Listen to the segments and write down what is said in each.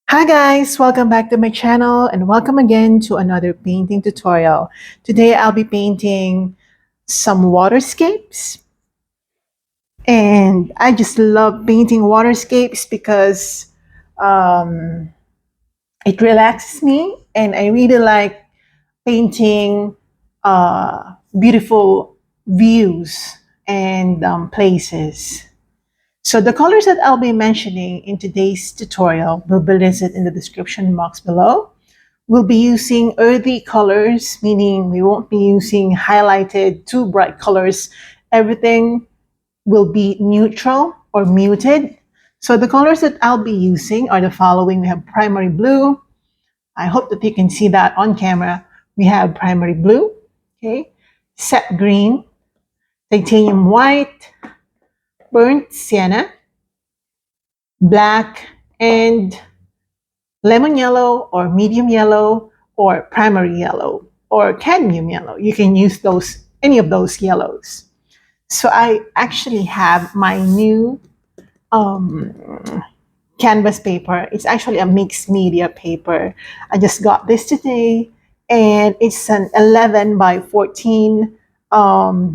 Hi guys, welcome back to my channel and welcome again to another painting tutorial. Today I'll be painting some waterscapes, and I just love painting waterscapes because um, it relaxes me, and I really like painting beautiful views and places. So the colors that I'll be mentioning in today's tutorial will be listed in the description box below. We'll be using earthy colors, meaning we won't be using highlighted, too bright colors. Everything will be neutral or muted. So the colors that I'll be using are the following. We have primary blue. I hope that you can see that on camera. We have primary blue, okay, sap green, titanium white, burnt sienna, black, and lemon yellow or medium yellow or primary yellow or cadmium yellow. You can use those, any of those yellows. So I actually have my new um, canvas paper. It's actually a mixed media paper. I just got this today, and it's an 11 by 14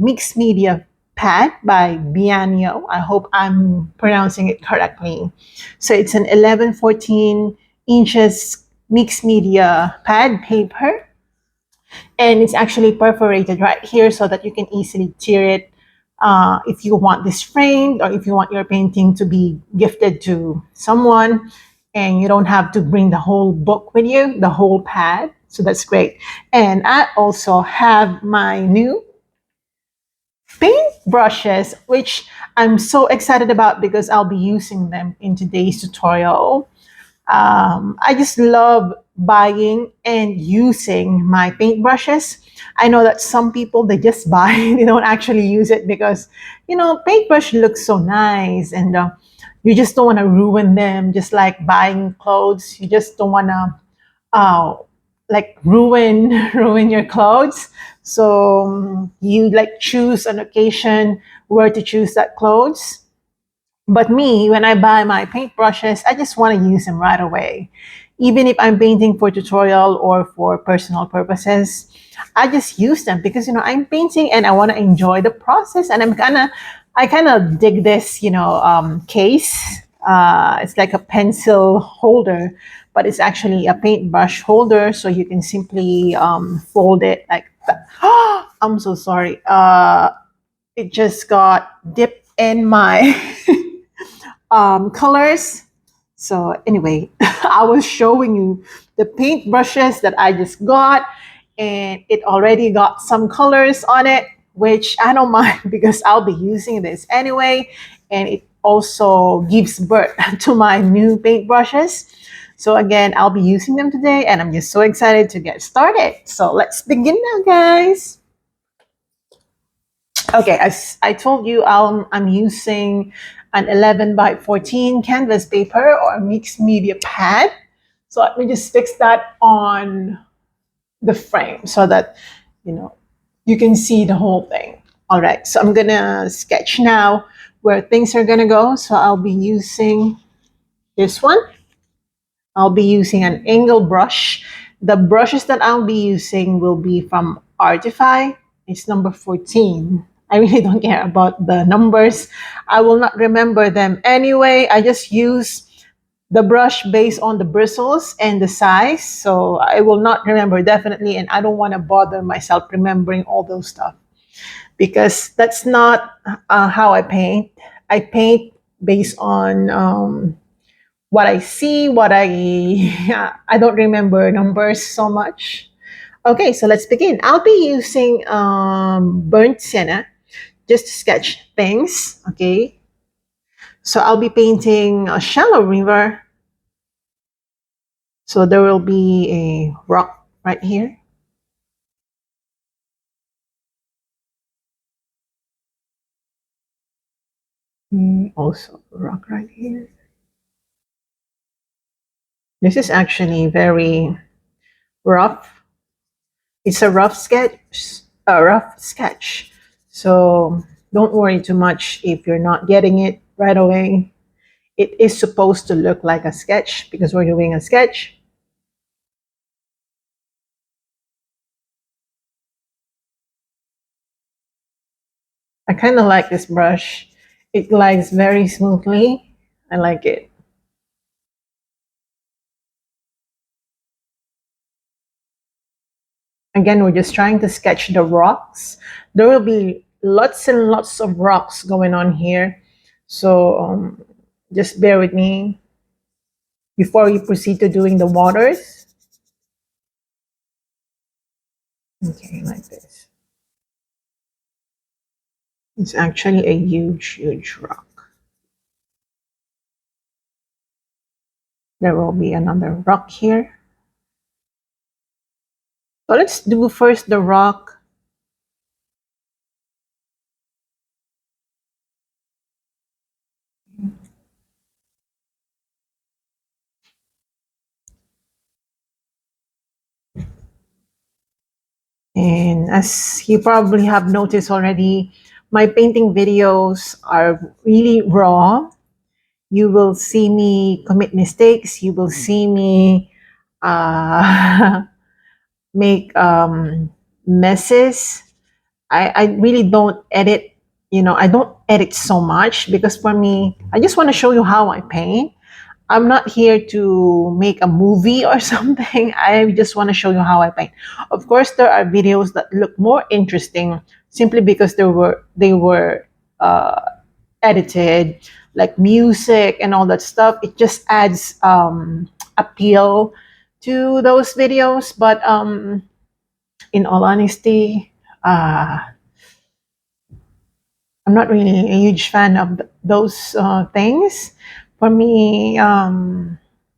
mixed media pad by Bianio. I hope I'm pronouncing it correctly. So it's an 11-14 inches mixed media pad paper, and it's actually perforated right here so that you can easily tear it if you want this framed, or if you want your painting to be gifted to someone and you don't have to bring the whole book with you, the whole pad. So that's great. And I also have my new paint brushes, which I'm so excited about because I'll be using them in today's tutorial. I just love buying and using my paintbrushes. I know that some people, they just buy, they don't actually use it because, paintbrush looks so nice, and you just don't want to ruin them. Just like buying clothes, you just don't want to uh, like ruin ruin your clothes. So you like choose an occasion where to choose that clothes. But me, when I buy my paintbrushes, I just want to use them right away. Even if I'm painting for tutorial or for personal purposes, I just use them because I'm painting and I want to enjoy the process. And I kind of dig this case. It's like a pencil holder, but it's actually a paintbrush holder, so you can simply fold it like that. I'm so sorry. It just got dipped in my colors. So anyway, I was showing you the paint brushes that I just got, and it already got some colors on it, which I don't mind because I'll be using this anyway, and it also gives birth to my new paint brushes. So again, I'll be using them today, and I'm just so excited to get started. So let's begin now, guys. Okay, as I told you, I'm using an 11 by 14 canvas paper or mixed media pad. So let me just fix that on the frame so that you know you can see the whole thing. All right, so I'm gonna sketch now where things are gonna go. So I'll be using this one. I'll be using an angle brush. The brushes that I'll be using will be from Artify. It's number 14. I really don't care about the numbers. I will not remember them anyway. I just use the brush based on the bristles and the size. So I will not remember definitely, and I don't want to bother myself remembering all those stuff because that's not how I paint. I paint based on what I see, what I don't remember numbers so much. Okay, so let's begin. I'll be using burnt sienna just to sketch things. Okay, so I'll be painting a shallow river. So there will be a rock right here. Also a rock right here. This is actually very rough. It's a rough sketch. A rough sketch. So don't worry too much if you're not getting it right away. it is supposed to look like a sketch because we're doing a sketch. I kind of like this brush. It glides very smoothly. I like it. Again, we're just trying to sketch the rocks. There will be lots and lots of rocks going on here. So just bear with me before we proceed to doing the waters. Okay, like this. It's actually a huge, huge rock. There will be another rock here. So let's do first the rock. And as you probably have noticed already, my painting videos are really raw. You will see me commit mistakes. You will see me make messes. I really don't edit. I don't edit so much because for me, I just want to show you how I paint. I'm not here to make a movie or something. I just want to show you how I paint. Of course, there are videos that look more interesting simply because they were uh, edited, like music and all that stuff. It just adds appeal to those videos. But in all honesty, I'm not really a huge fan of those things. For me,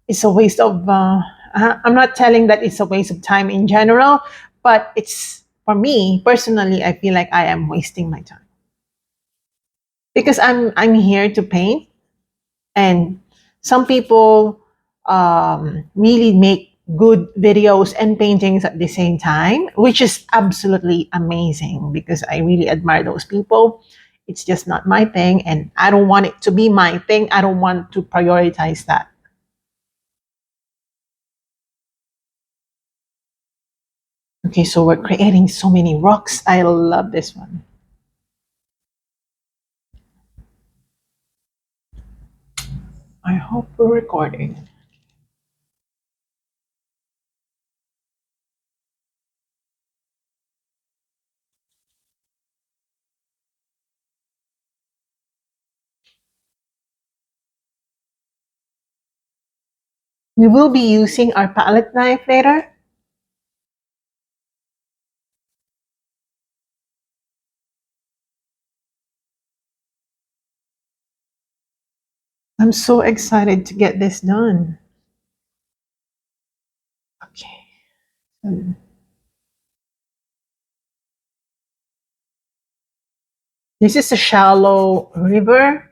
it's a waste of. I'm not telling that it's a waste of time in general, but it's for me personally. I feel like I am wasting my time because I'm here to paint, and some people really make good videos and paintings at the same time, which is absolutely amazing because I really admire those people. It's just not my thing, and I don't want it to be my thing. I don't want to prioritize that. Okay, so we're creating so many rocks. I love this one. I hope we're recording. We will be using our palette knife later. I'm so excited to get this done. Okay. This is a shallow river.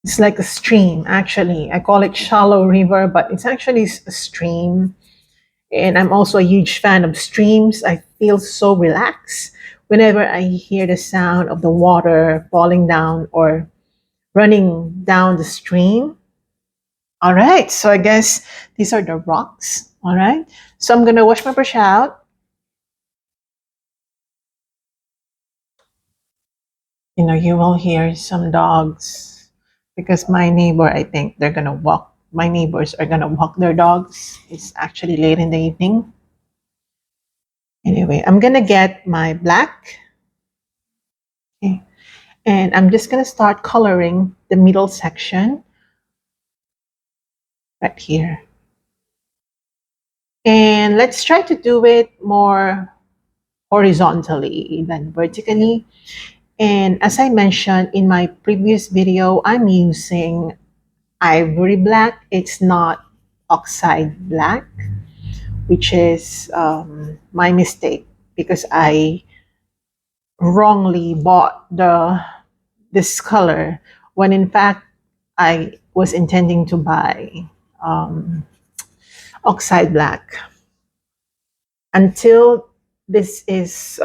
It's like a stream, actually. I call it shallow river, but it's actually a stream. And I'm also a huge fan of streams. I feel so relaxed whenever I hear the sound of the water falling down or running down the stream. All right, so I guess these are the rocks. All right, so I'm gonna wash my brush out. You will hear some dogs because my neighbor, I think they're gonna walk. My neighbors are gonna walk their dogs. It's actually late in the evening. Anyway, I'm gonna get my black. Okay. And I'm just gonna start coloring the middle section right here. And let's try to do it more horizontally than vertically. And as I mentioned in my previous video, I'm using Ivory black. It's not Oxide black, which is my mistake because I wrongly bought this color when in fact I was intending to buy um, Oxide black. Until this is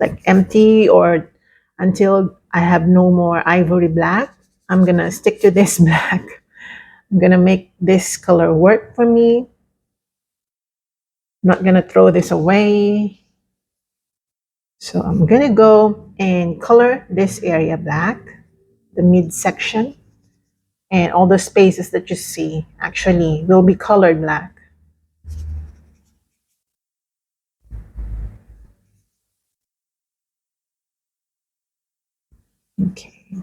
like empty, or until I have no more ivory black, I'm gonna stick to this black. I'm gonna make this color work for me. I'm not gonna throw this away. So I'm gonna go and color this area black, the midsection, and all the spaces that you see actually will be colored black. Okay.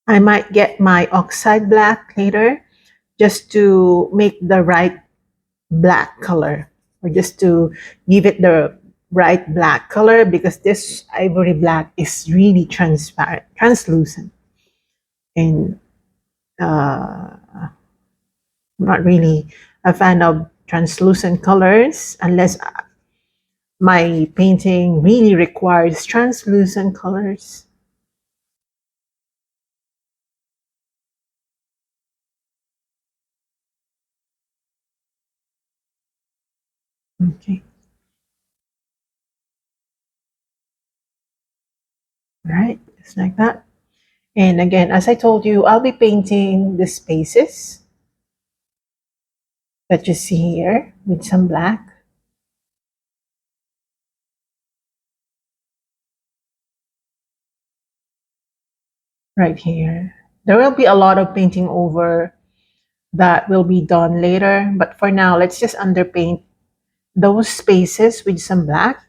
I might get my oxide black later just to make the right black color, or just to give it the right black color, because this ivory black is really transparent, translucent, and I'm not really a fan of translucent colors unless my painting really requires translucent colors. Okay, all right, just like that. And again, as I told you, I'll be painting the spaces that you see here with some black. Right here. There will be a lot of painting over that will be done later, but for now, let's just underpaint those spaces with some black.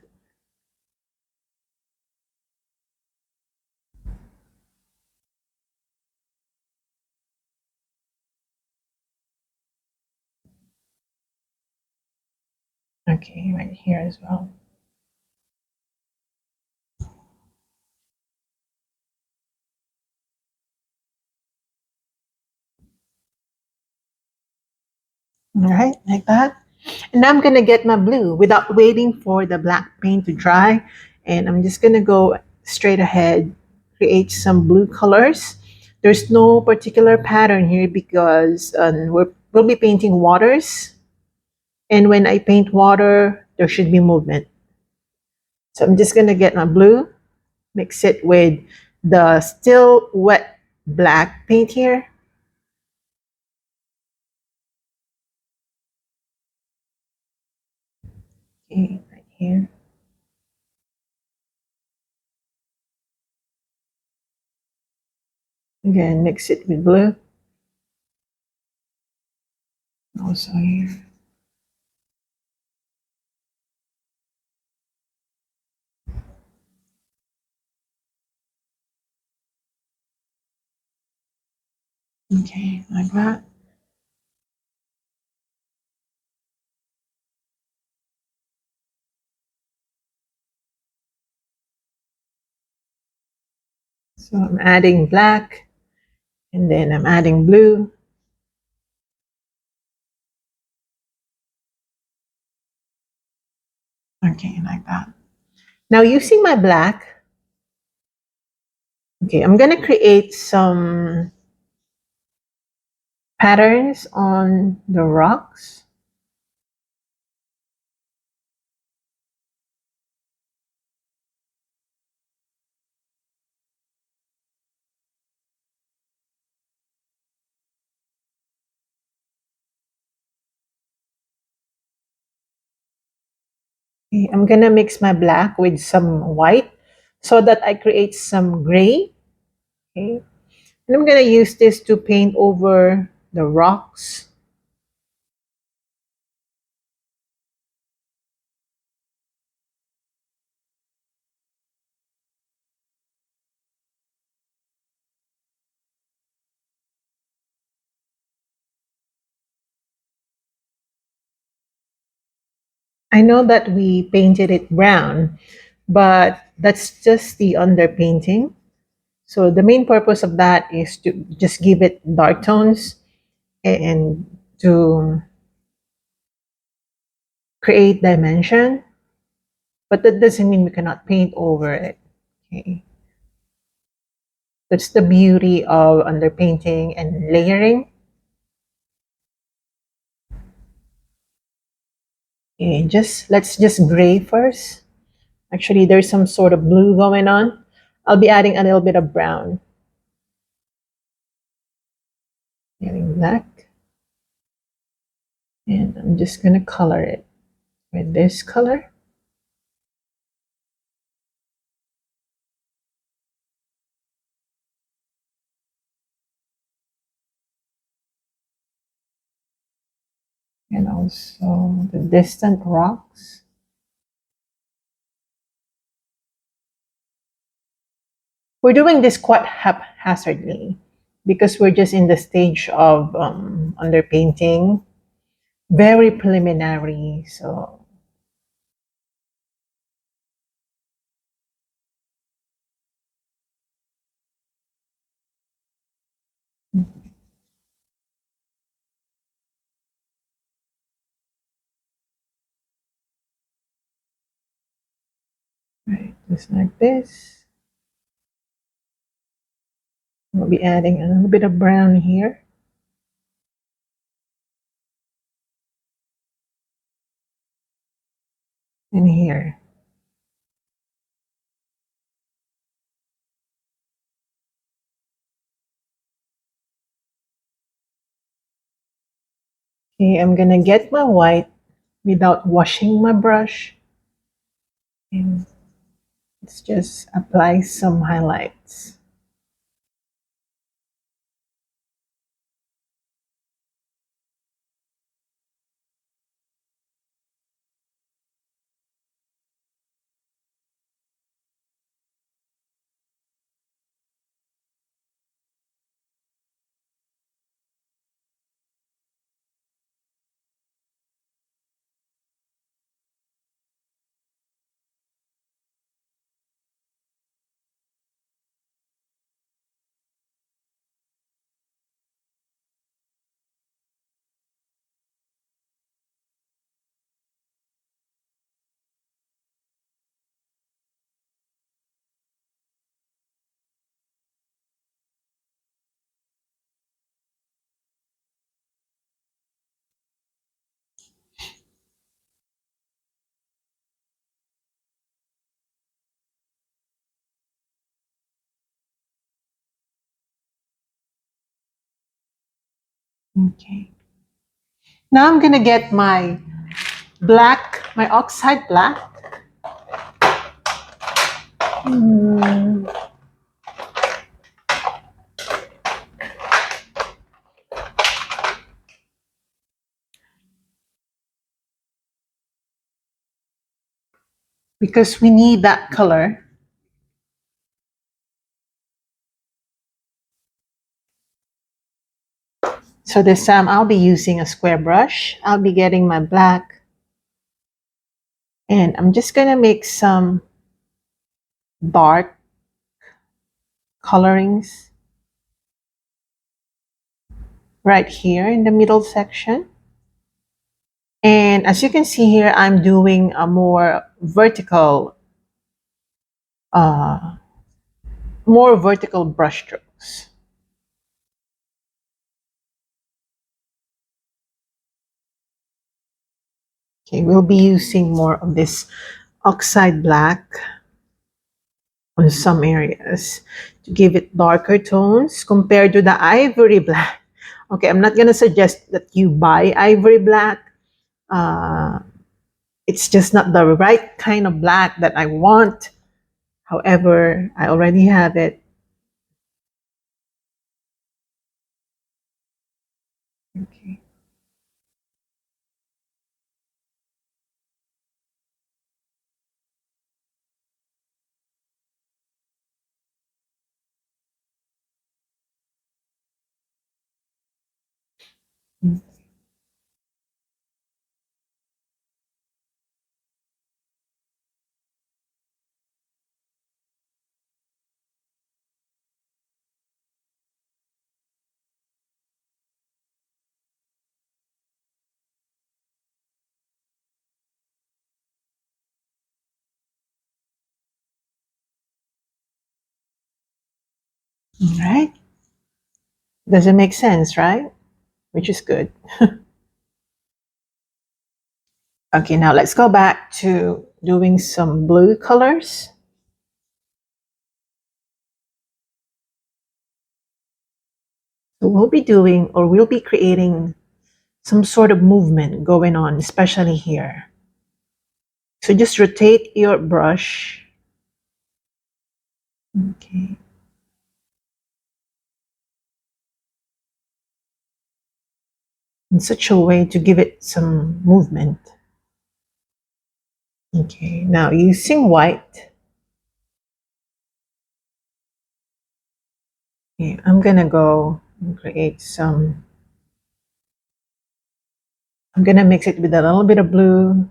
Okay, right here as well. All right, like that. And now I'm gonna get my blue without waiting for the black paint to dry. And I'm just gonna go straight ahead, create some blue colors. There's no particular pattern here because we'll be painting waters. And when I paint water, there should be movement. So I'm just gonna get my blue, mix it with the still wet black paint here. Okay, right here. Again, mix it with blue. Also here. Okay, like that. So I'm adding black, and then I'm adding blue. Okay, like that. Now using my black, okay, I'm gonna create some patterns on the rocks. Okay, I'm gonna mix my black with some white so that I create some gray. Okay, and I'm gonna use this to paint over the rocks. I know that we painted it brown, but that's just the underpainting. So the main purpose of that is to just give it dark tones and to create dimension, but that doesn't mean we cannot paint over it. Okay. That's the beauty of underpainting and layering. Okay, let's just gray first. Actually, there's some sort of blue going on. I'll be adding a little bit of brown. Getting black. And I'm just going to color it with this color. And also the distant rocks. We're doing this quite haphazardly because we're just in the stage of underpainting, very preliminary. So, right, just like this. We'll be adding a little bit of brown here and here. Okay, I'm gonna get my white without washing my brush. And let's just apply some highlights. Okay. Now I'm gonna get my black, my oxide black. Mm, because we need that color. So this time I'll be using a square brush. I'll be getting my black and I'm just gonna make some dark colorings right here in the middle section. And as you can see here, I'm doing a uh, more vertical brush strokes. Okay, we'll be using more of this oxide black on some areas to give it darker tones compared to the ivory black. Okay, I'm not gonna suggest that you buy ivory black. Uh, it's just not the right kind of black that I want. However, I already have it. Okay. All right. Does it make sense, right? Which is good. Okay, now let's go back to doing some blue colors. So we'll be creating some sort of movement going on, especially here. So just rotate your brush. Okay. In such a way to give it some movement. Okay, now using white, okay, I'm gonna go and create some, I'm gonna mix it with a little bit of blue.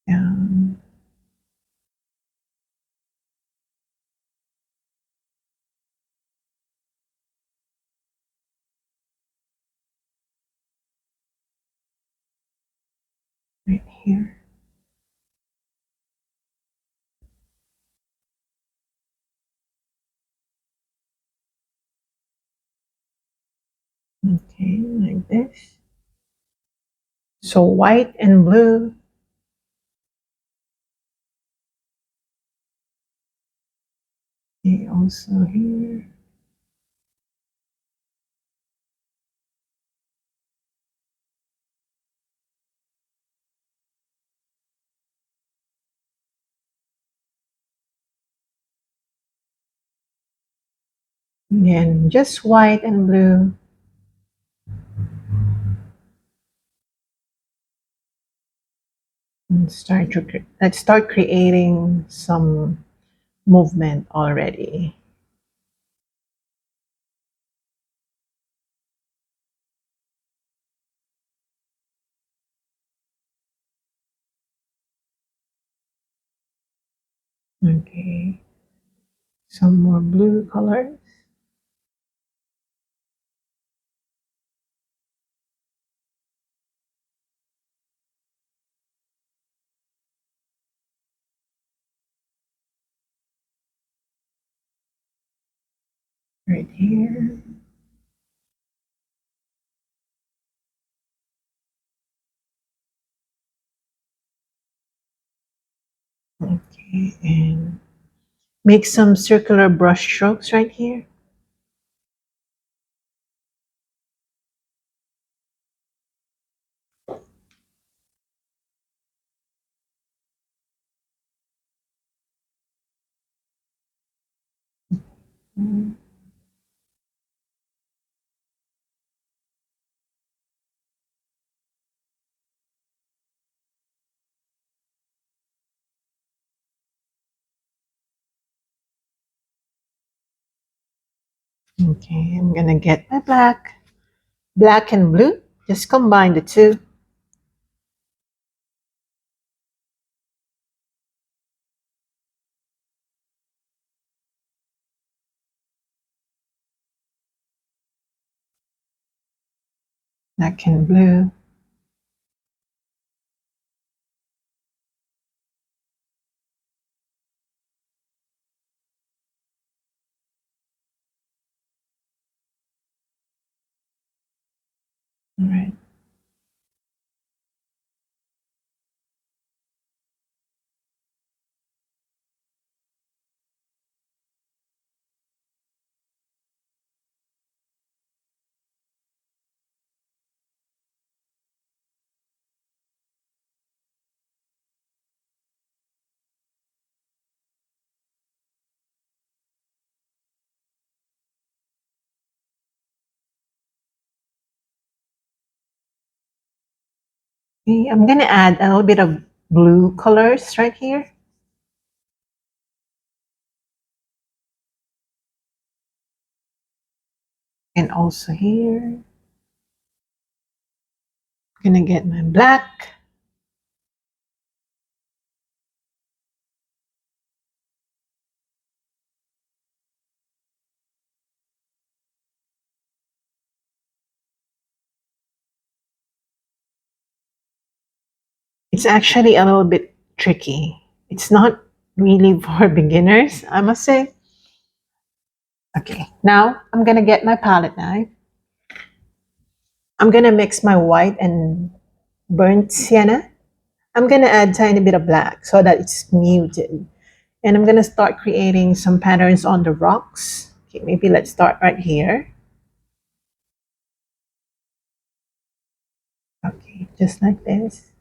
Um, right here. Okay, like this. So white and blue. Okay, also here. Again, just white and blue. And let's start creating some movement already. Okay, some more blue colors. Right here. Okay, and make some circular brush strokes right here. Mm, okay, I'm gonna get my black and blue. Just combine the two. Black and blue. All right. Okay, I'm gonna add a little bit of blue colors right here. And also here. Gonna get my black. It's actually a little bit tricky. It's not really for beginners, I must say. Okay, now I'm gonna get my palette knife. I'm gonna mix my white and burnt sienna. I'm gonna add tiny bit of black so that it's muted. And I'm gonna start creating some patterns on the rocks. Okay, maybe let's start right here. Okay, just like this.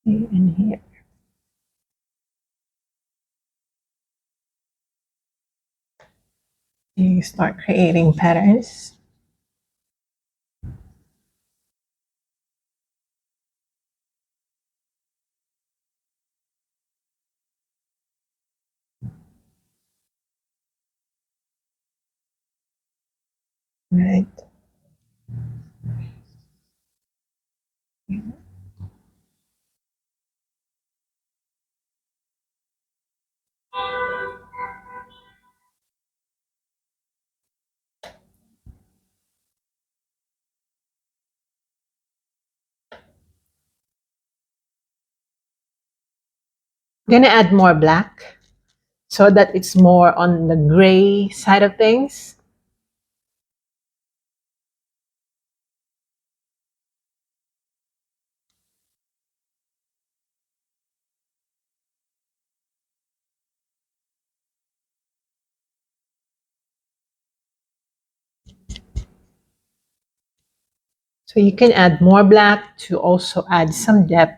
Okay, and here. You start creating patterns. Right. I'm gonna add more black so that it's more on the gray side of things. So you can add more black to also add some depth.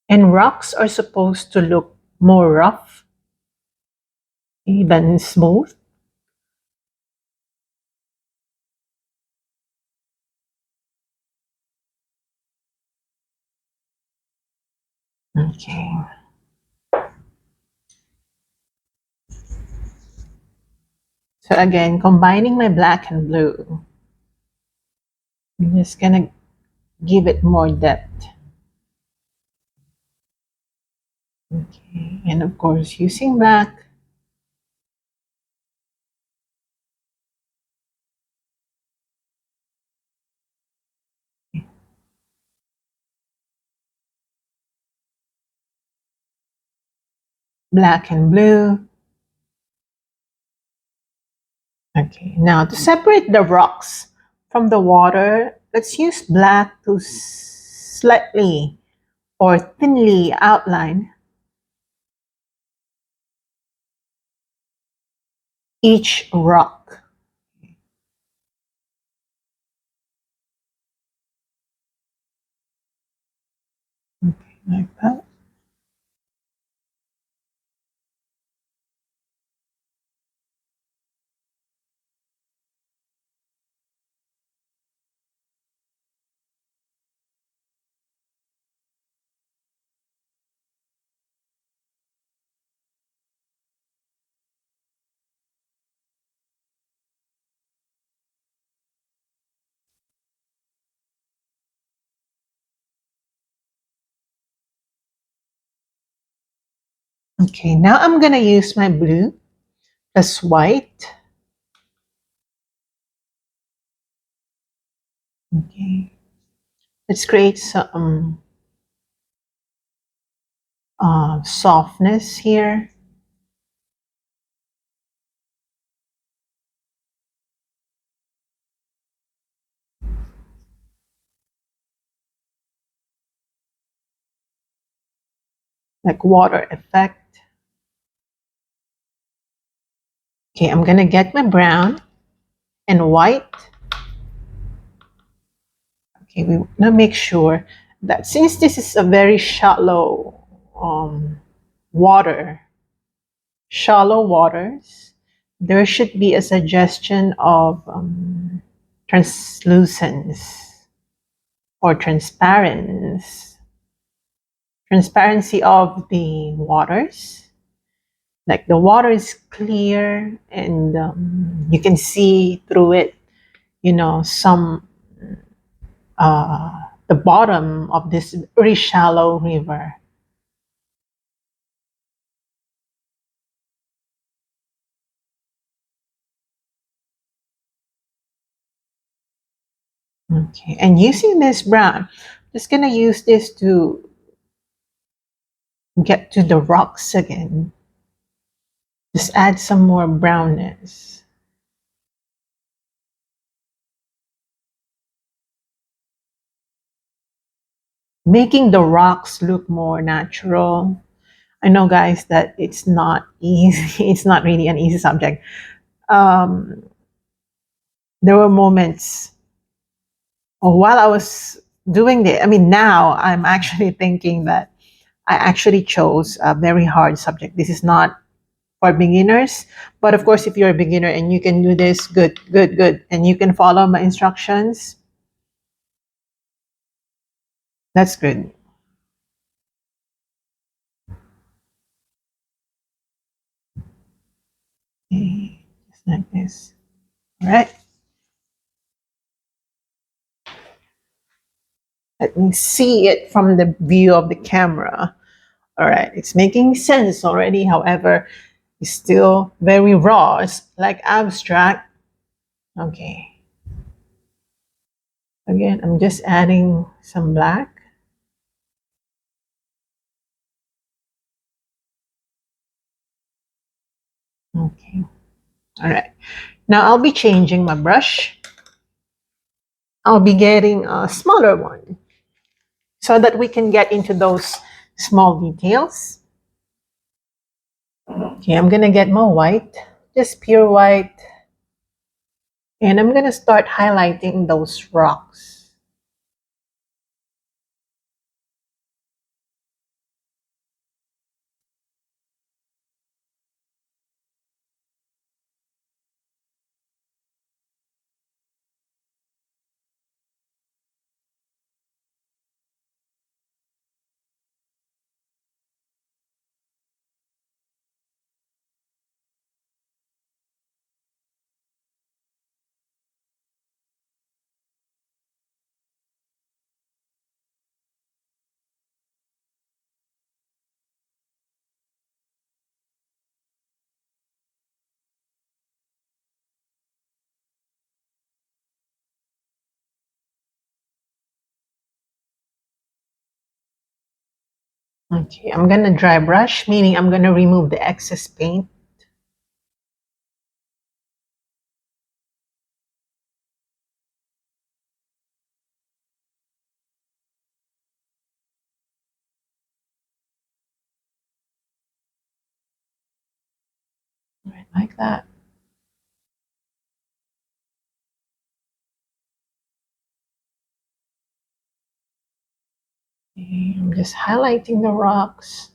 And rocks are supposed to look more rough than smooth. Okay. So again, combining my black and blue, I'm just gonna give it more depth. Okay, and of course using black. Black and blue. Okay, now to separate the rocks from the water, let's use black to slightly or thinly outline each rock. Okay, like that. Okay, now I'm gonna use my blue plus white. Okay, let's create some softness here. Like water effect. Okay, I'm gonna get my brown and white. Okay, we want to make sure that since this is a very um, water, shallow waters, there should be a suggestion of translucence or transparency of the waters. Like the water is clear and you can see through it, some the bottom of this very shallow river. Okay, and using this brown, just gonna use this to get to the rocks again. Just add some more brownness. Making the rocks look more natural. I know, guys, that it's not easy. It's not really an easy subject. Um, there were moments while I was doing it. I mean, now I'm actually thinking that I actually chose a very hard subject. This is not for beginners, but of course, if you're a beginner and you can do this, good, good, good, and you can follow my instructions, that's good. Okay, just like this. All right. Let me see it from the view of the camera. All right, it's making sense already. However, it's still very raw. It's like abstract. Okay. Again, I'm just adding some black. Okay. All right. Now I'll be changing my brush. I'll be getting a smaller one so that we can get into those small details. Okay, I'm gonna get my white, just pure white, and I'm gonna start highlighting those rocks. Okay, I'm gonna dry brush, meaning I'm gonna remove the excess paint. Right, like that. Okay, I'm just highlighting the rocks.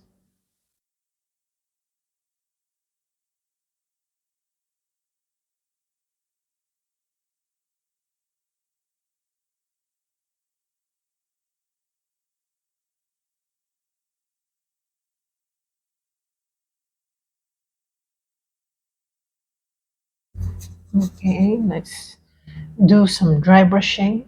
Okay, let's do some dry brushing.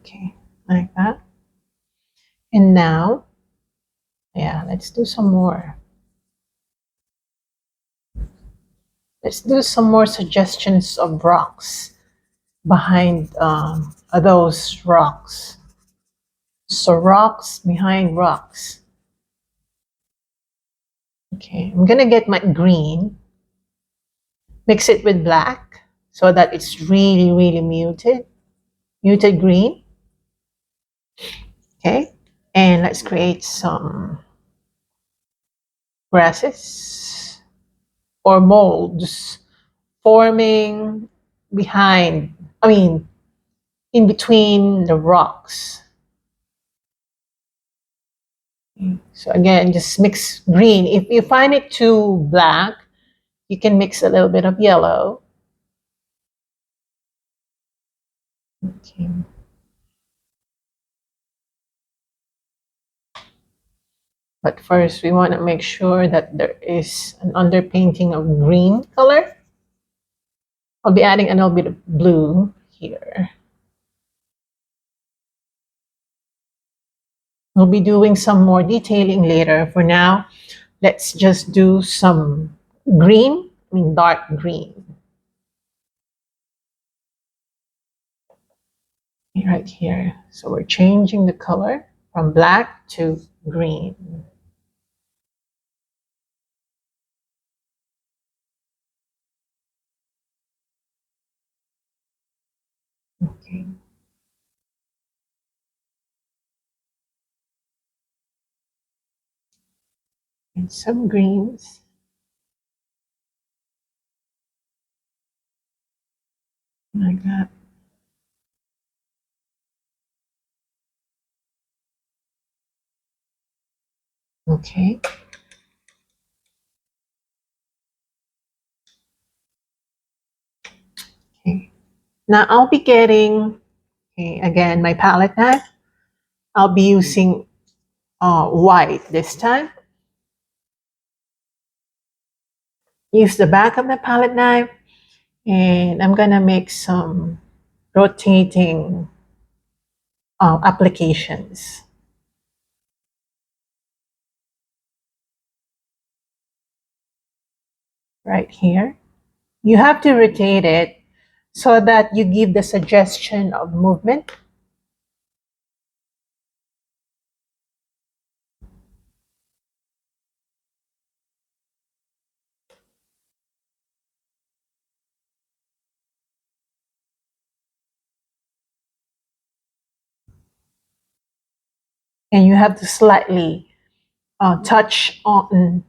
Okay, like that. And now, yeah, let's do some more. Let's do some more suggestions of rocks behind those rocks. So rocks behind rocks. Okay, I'm gonna get my green, mix it with black so that it's really, really muted green. Okay, and let's create some grasses or molds forming behind, I mean, in between the rocks. So again, just mix green. If you find it too black, you can mix a little bit of yellow. Okay. But first, we want to make sure that there is an underpainting of green color. I'll be adding a little bit of blue here. We'll be doing some more detailing later. For now, let's just do some green, I mean dark green. Right here. So we're changing the color from black to green. Okay. And some greens. Like that. Okay. Okay. Now I'll be getting, okay, again, my palette knife. I'll be using white this time. Use the back of the palette knife, and I'm gonna make some rotating applications right here. You have to rotate it so that you give the suggestion of movement. And you have to slightly touch on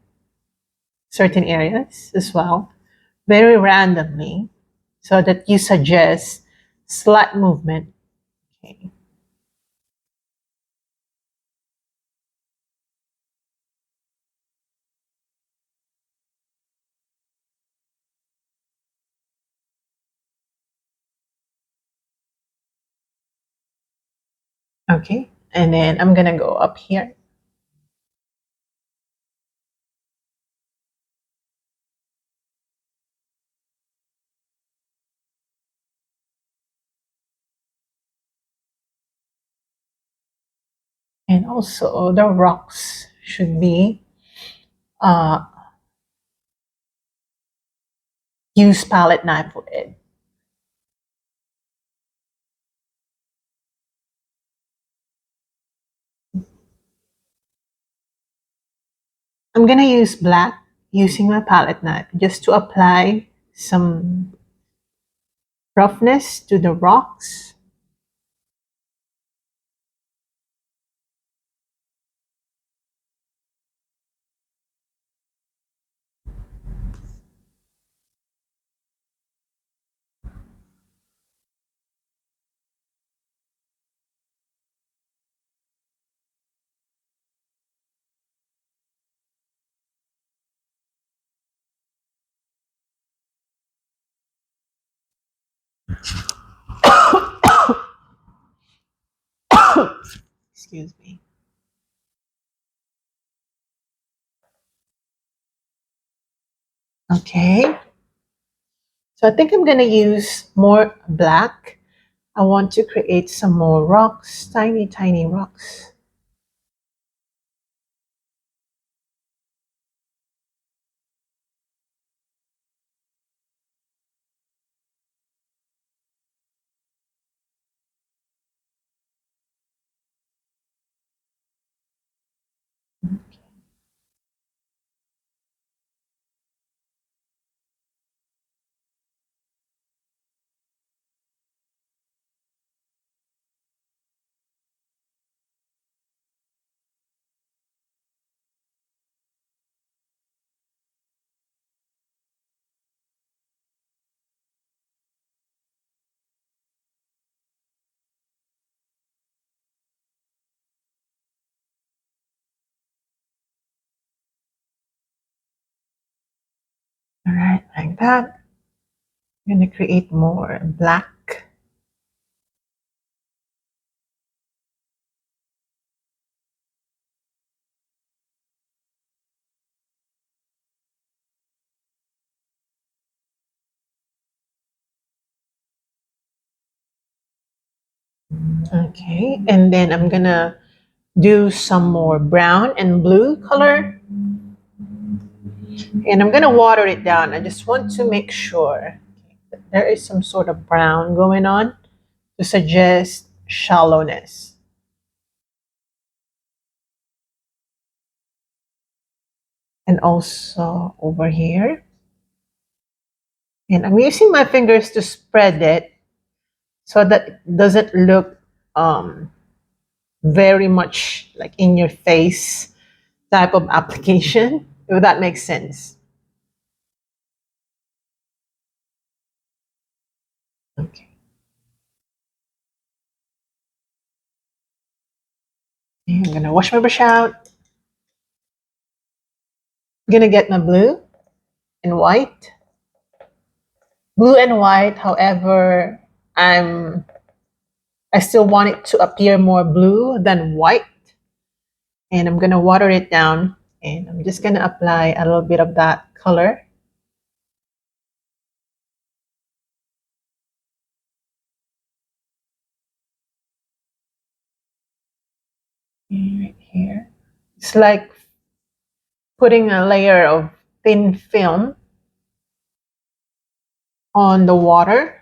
certain areas as well, very randomly, so that you suggest slight movement. Okay. Okay. And then I'm gonna go up here. And also the rocks should be uh, use palette knife for it. I'm gonna use black using my palette knife just to apply some roughness to the rocks. Excuse me. Okay. So I think I'm gonna use more black. I want to create some more rocks, tiny, tiny rocks. All right, like that. I'm gonna create more black. Okay, and then I'm gonna do some more brown and blue color. And I'm gonna water it down. I just want to make sure that there is some sort of brown going on to suggest shallowness. And also over here. And I'm using my fingers to spread it so that it doesn't look very much like in your face type of application, if that makes sense. Okay. I'm gonna wash my brush out. I'm gonna get my blue and white. Blue and white, however, I still want it to appear more blue than white. And I'm gonna water it down and I'm just gonna apply a little bit of that color. Right here. It's like putting a layer of thin film on the water.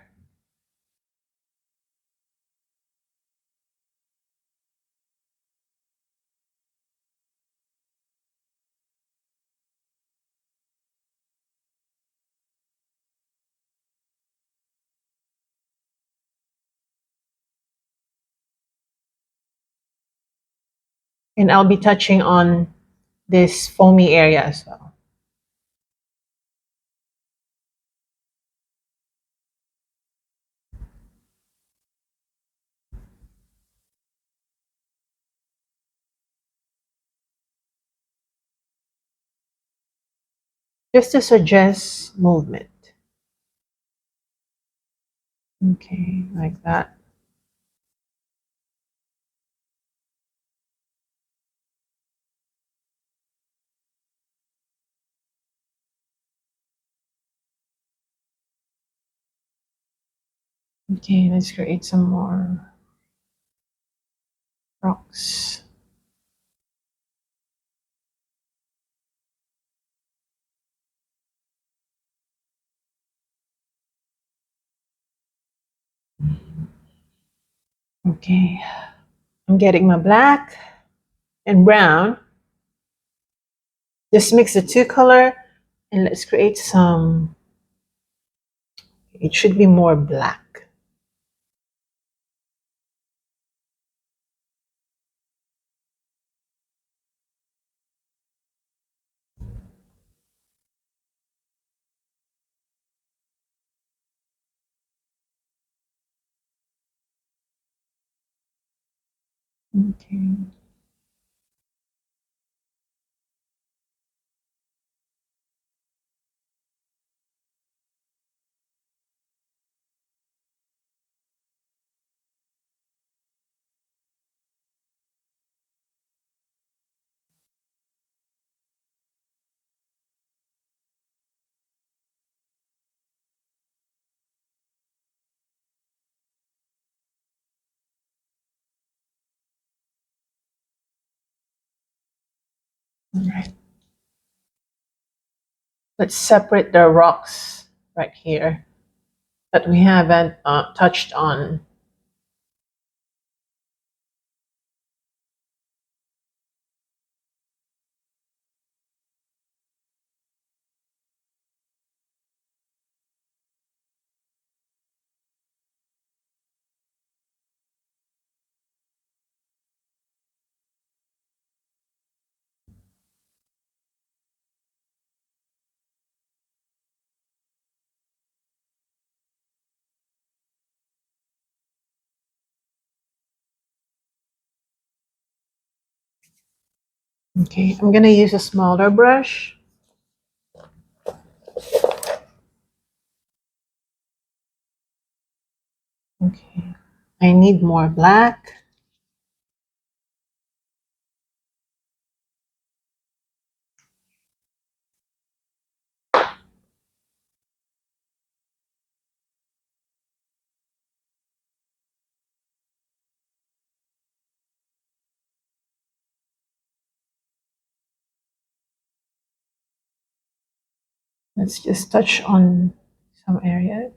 And I'll be touching on this foamy area as well. Just to suggest movement. Okay, like that. Okay, let's create some more rocks. Okay, I'm getting my black and brown. Just mix the two color and let's create some, it should be more black. Okay. All right. Let's separate the rocks right here that we haven't touched on. Okay, I'm gonna use a smaller brush. Okay, I need more black. Let's just touch on some areas.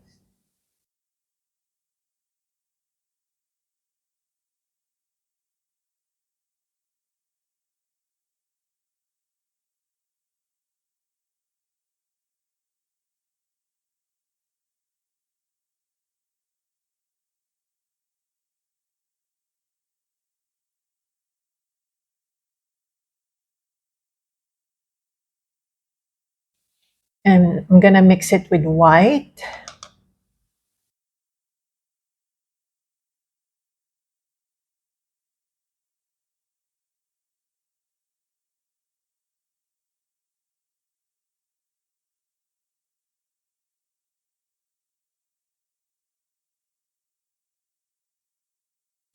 And I'm gonna mix it with white.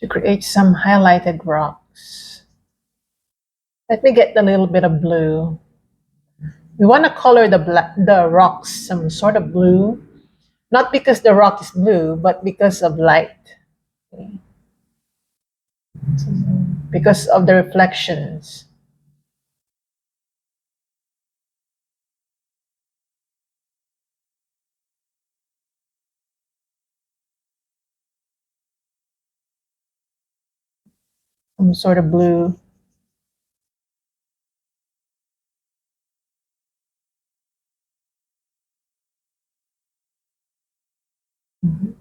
To create some highlighted rocks. Let me get a little bit of blue. We want to color the rocks some sort of blue, not because the rock is blue, but because of light, because of the reflections. Some sort of blue. Mhm.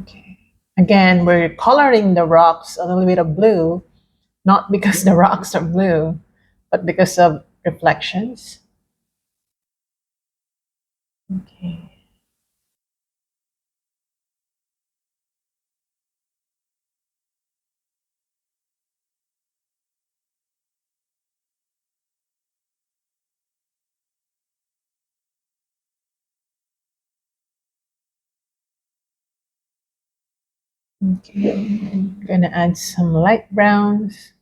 Okay. Again, we're coloring the rocks a little bit of blue, not because the rocks are blue, but because of reflections. Okay. Okay. I'm gonna add some light browns.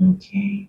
Okay.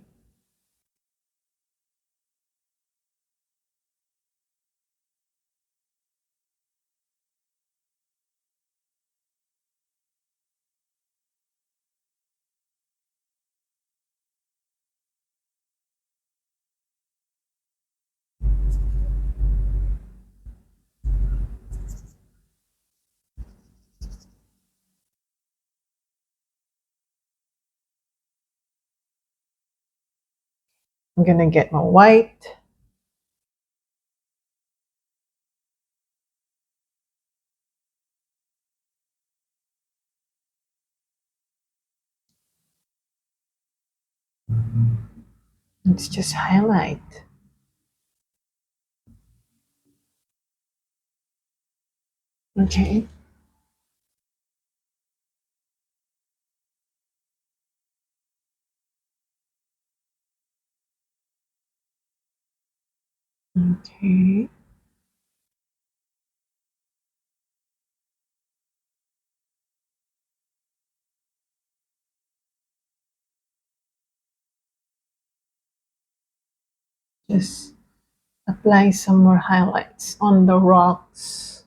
I'm gonna get my white. Let's just highlight. Okay. Okay. Just apply some more highlights on the rocks.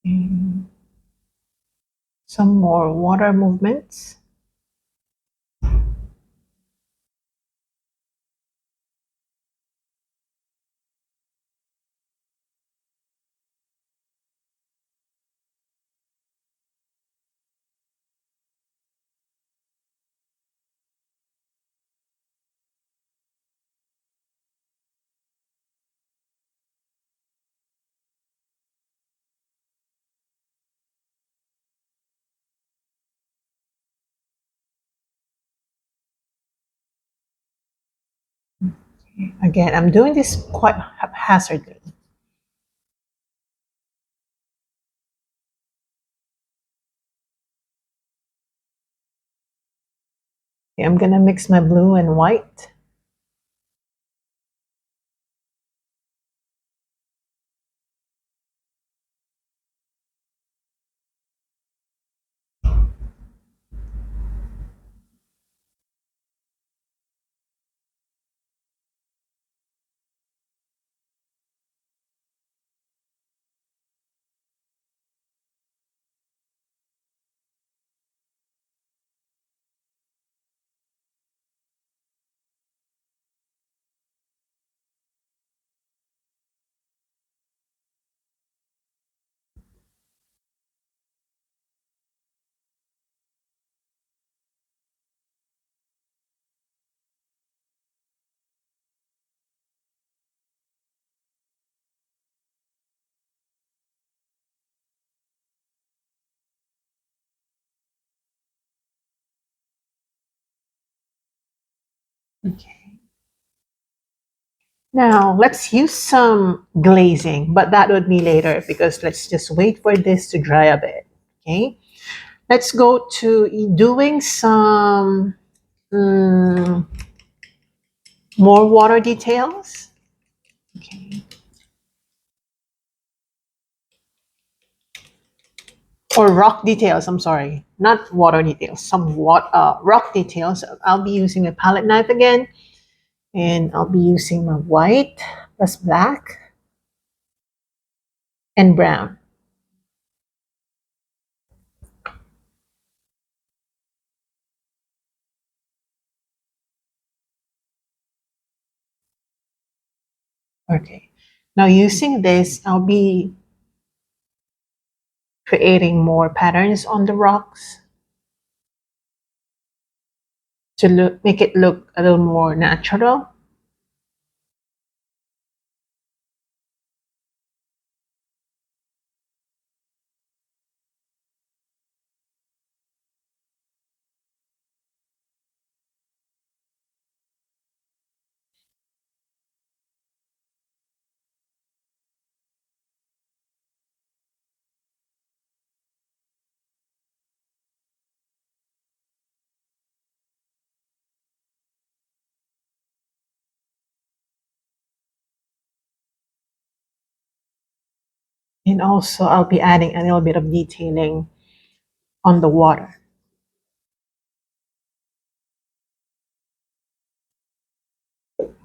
And some more water movements. Again, I'm doing this quite haphazardly. Okay, I'm gonna mix my blue and white. Okay. Now let's use some glazing, but that would be later because let's just wait for this to dry a bit. Okay. Let's go to doing some mm, more water details. Okay. Or rock details, I'm sorry. Not water details, some rock details. I'll be using a palette knife again, and I'll be using my white plus black and brown. Okay. Now using this, I'll be creating more patterns on the rocks to make it look a little more natural. And also I'll be adding a little bit of detailing on the water.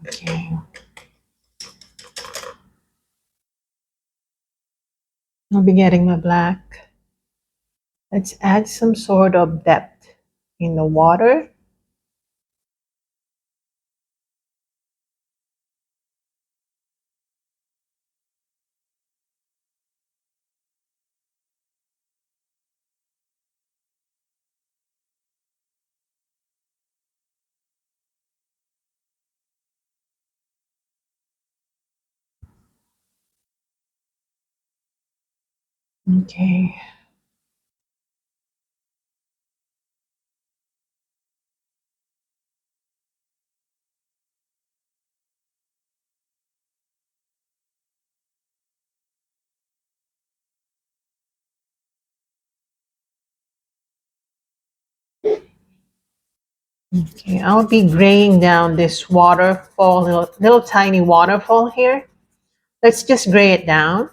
Okay. I'll be getting my black. Let's add some sort of depth in the water. Okay. Okay, I'll be graying down this waterfall, little tiny waterfall here. Let's just gray it down.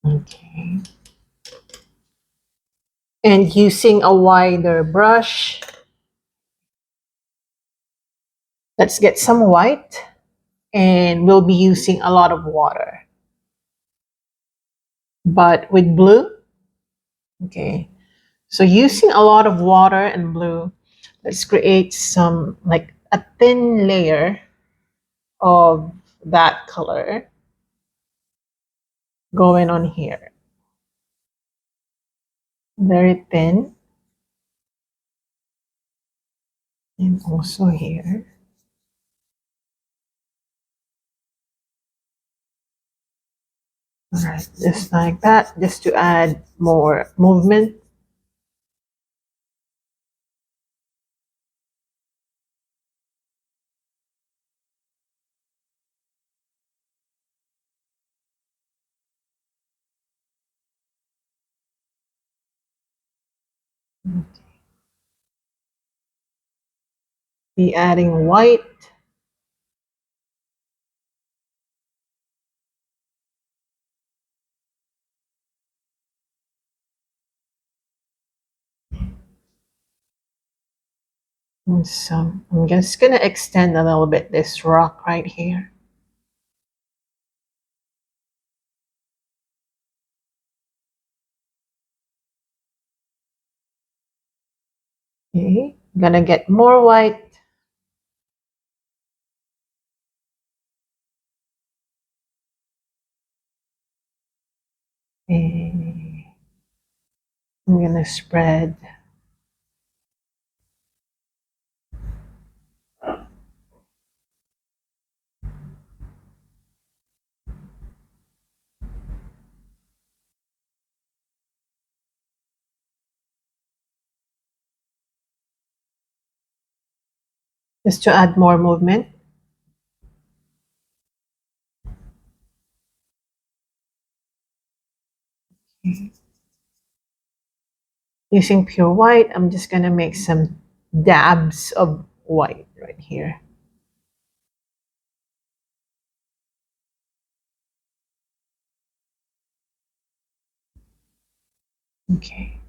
Okay. And using a wider brush, let's get some white, and we'll be using a lot of water. but with blue. Okay. So using a lot of water and blue, let's create some like a thin layer of that color going on here. Very thin. And also here. All right, just like that, just to add more movement. Be adding white. And so I'm just gonna extend a little bit this rock right here. Okay, gonna get more white. And I'm gonna spread. Just to add more movement. Using pure white, I'm just gonna make some dabs of white right here. Okay.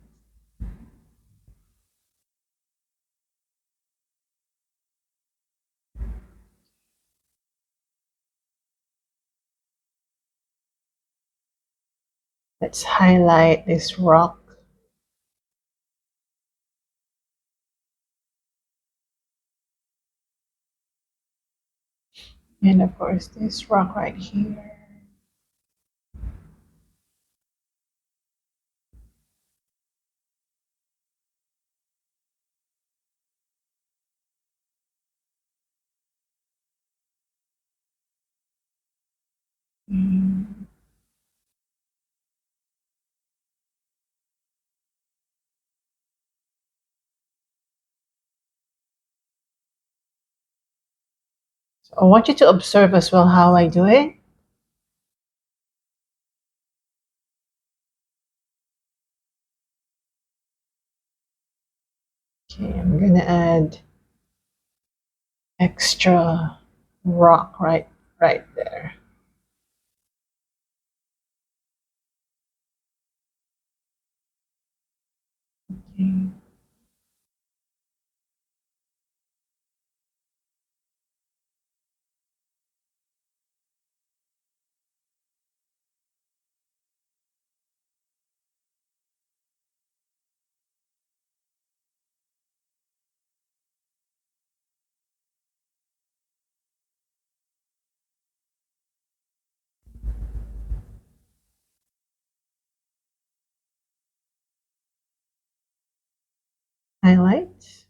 Let's highlight this rock. And of course, this rock right here. Mm. So I want you to observe as well how I do it. Okay, I'm gonna add extra rock right there. Okay. Highlight.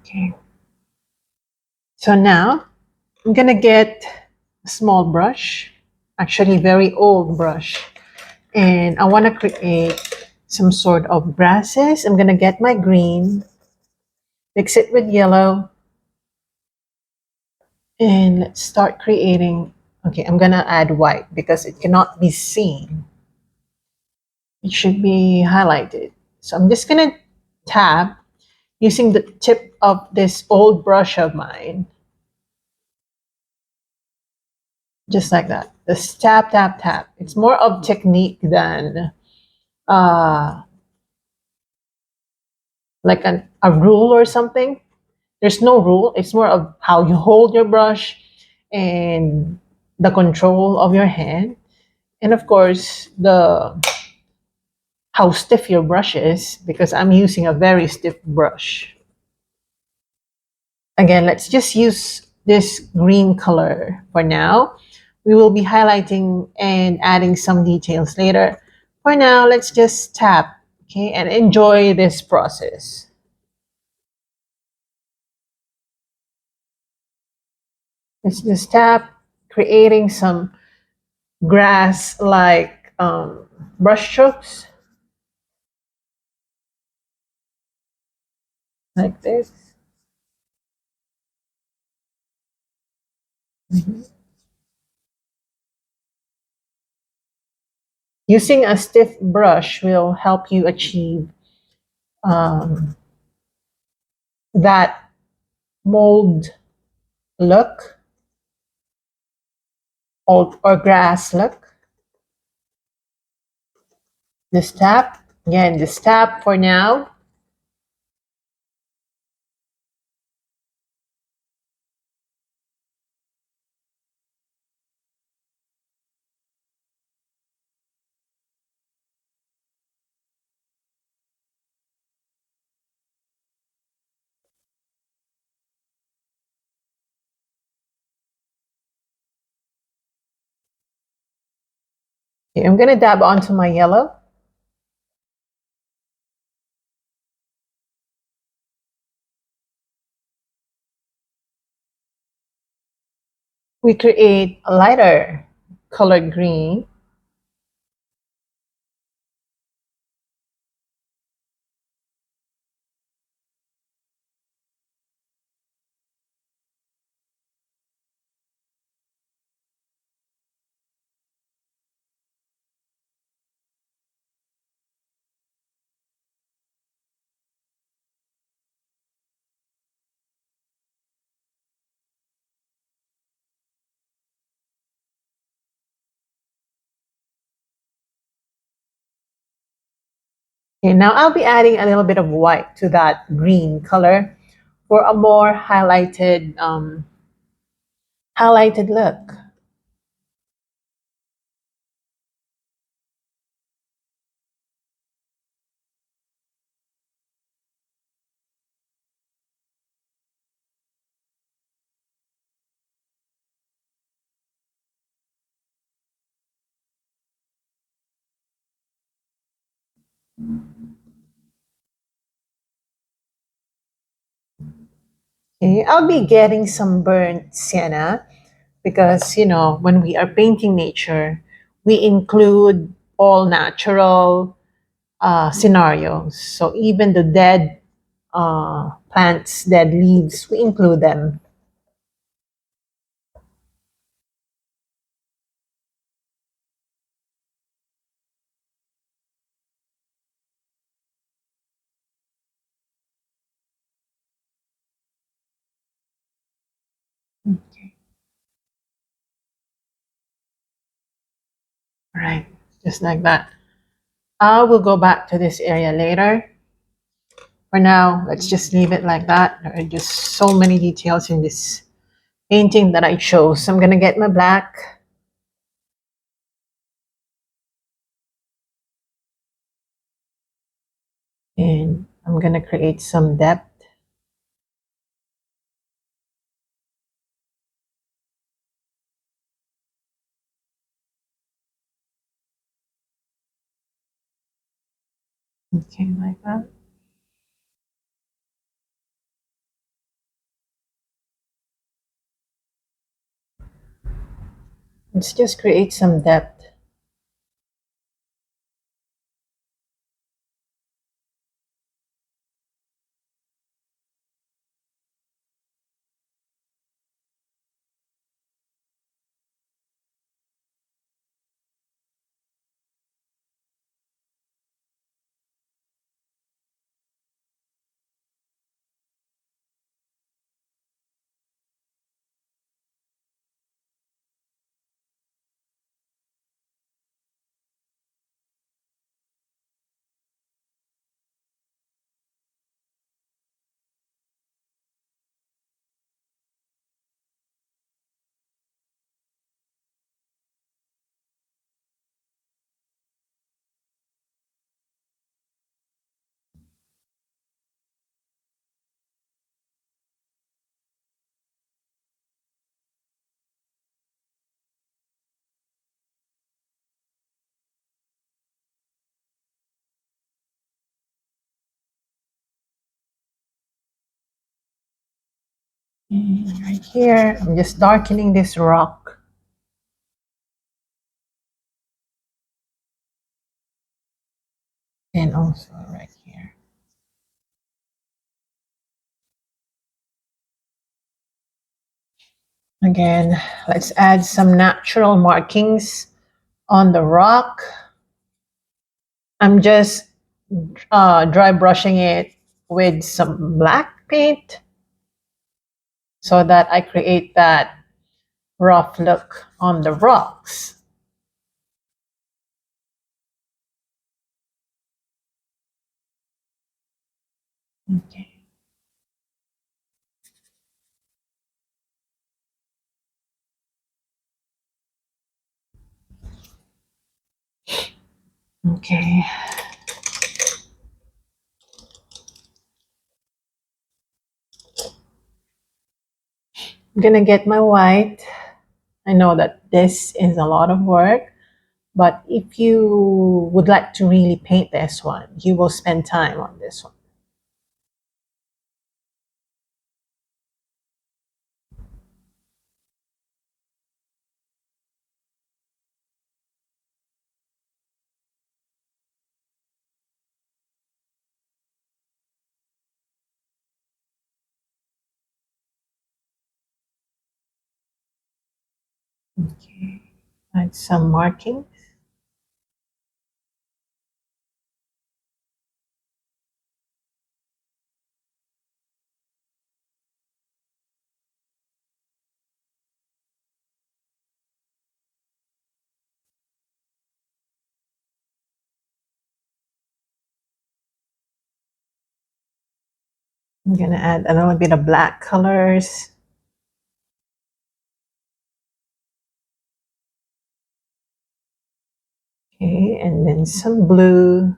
Okay. So now I'm gonna get small brush, actually very old brush. And I want to create some sort of grasses. I'm going to get my green, mix it with yellow, and let's start creating. Okay, I'm going to add white because it cannot be seen. It should be highlighted. So I'm just going to tap using the tip of this old brush of mine. Just like that. Just tap, tap, tap. It's more of technique than uh, like a rule or something. There's no rule. It's more of how you hold your brush and the control of your hand. And of course, the how stiff your brush is, because I'm using a very stiff brush. Again, let's just use this green color for now. We will be highlighting and adding some details later. For now, let's just tap, okay, and enjoy this process. Let's just tap, creating some grass-like brush strokes, like this. Mhm. Using a stiff brush will help you achieve um, that mold look or grass look. Just tap. Again, just tap for now. Okay, I'm going to dab onto my yellow. We create a lighter colored green. Okay, now I'll be adding a little bit of white to that green color for a more highlighted look. Okay, I'll be getting some burnt sienna because, when we are painting nature, we include all natural scenarios. So even the dead plants, dead leaves, we include them. Okay. Right, just like that. I will go back to this area later. For now, let's just leave it like that. There are just so many details in this painting that I chose. So I'm gonna get my black. And I'm gonna create some depth. Okay, like that. Let's just create some depth. Right here, I'm just darkening this rock. And also right here. Again, let's add some natural markings on the rock. I'm just dry brushing it with some black paint so that I create that rough look on the rocks. Okay. Okay. I'm gonna get my white. I know that this is a lot of work, but if you would like to really paint this one, you will spend time on this one. Okay. Add some markings. I'm gonna add a little bit of black colors. Okay, and then some blue.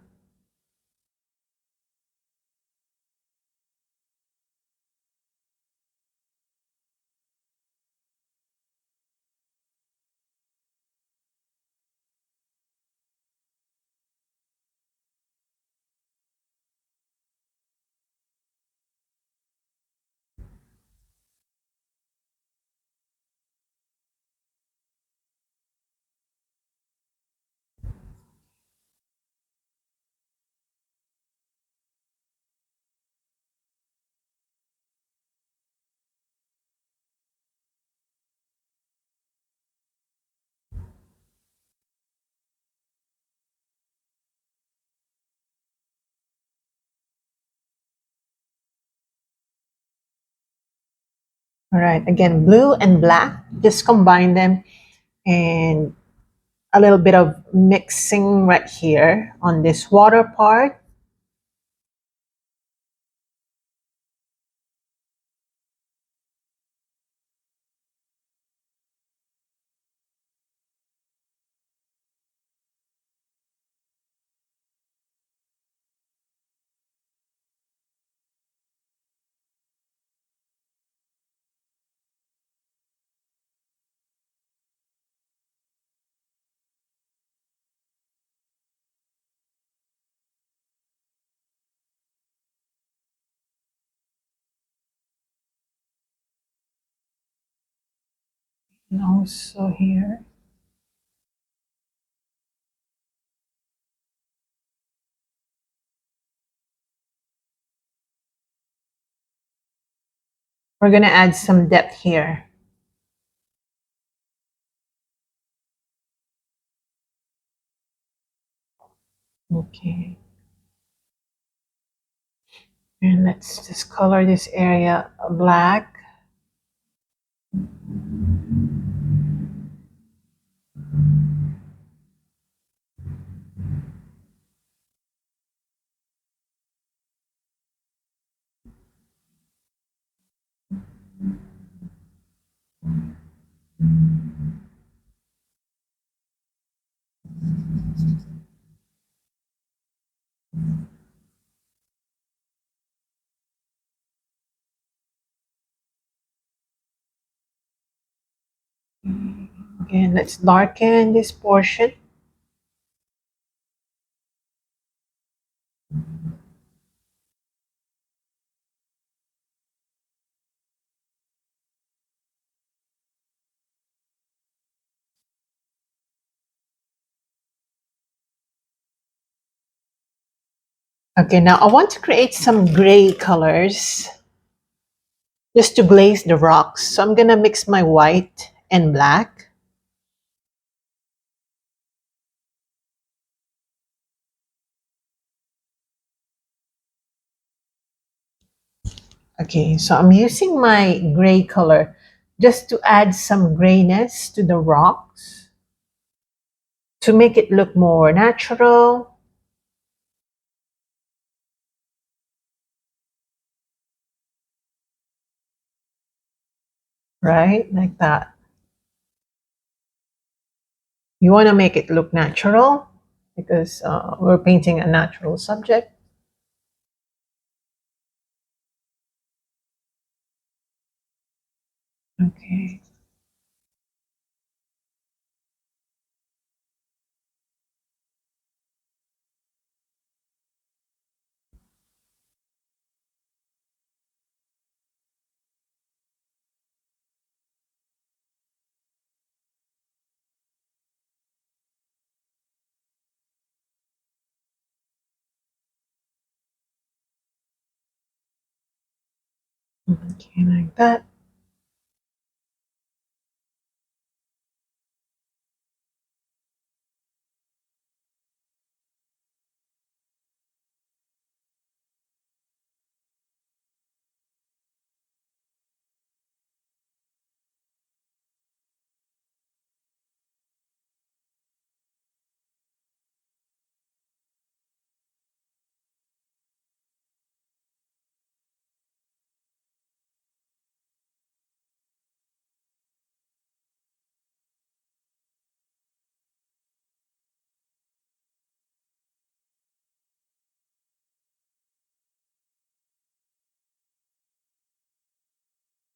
All right, again, blue and black, just combine them and a little bit of mixing right here on this water part. And also here. We're going to add some depth here. Okay. And let's just color this area black. Again, let's darken this portion. Okay, now I want to create some gray colors just to glaze the rocks. So I'm gonna mix my white and black. Okay, so I'm using my gray color just to add some grayness to the rocks to make it look more natural. Right, like that. You want to make it look natural because we're painting a natural subject. Okay. Okay, like that.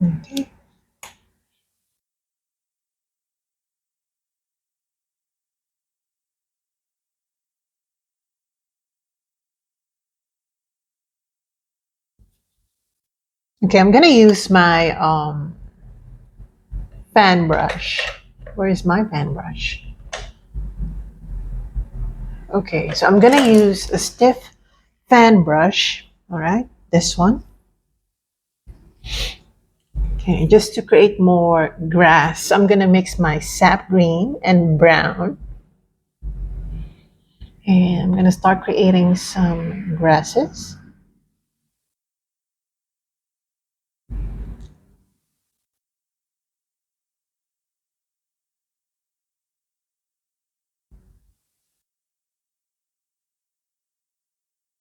Okay. Okay, I'm gonna use my fan brush. Where is my fan brush? Okay, so I'm gonna use a stiff fan brush. All right, this one. Okay, just to create more grass, I'm gonna mix my sap green and brown. And I'm gonna start creating some grasses.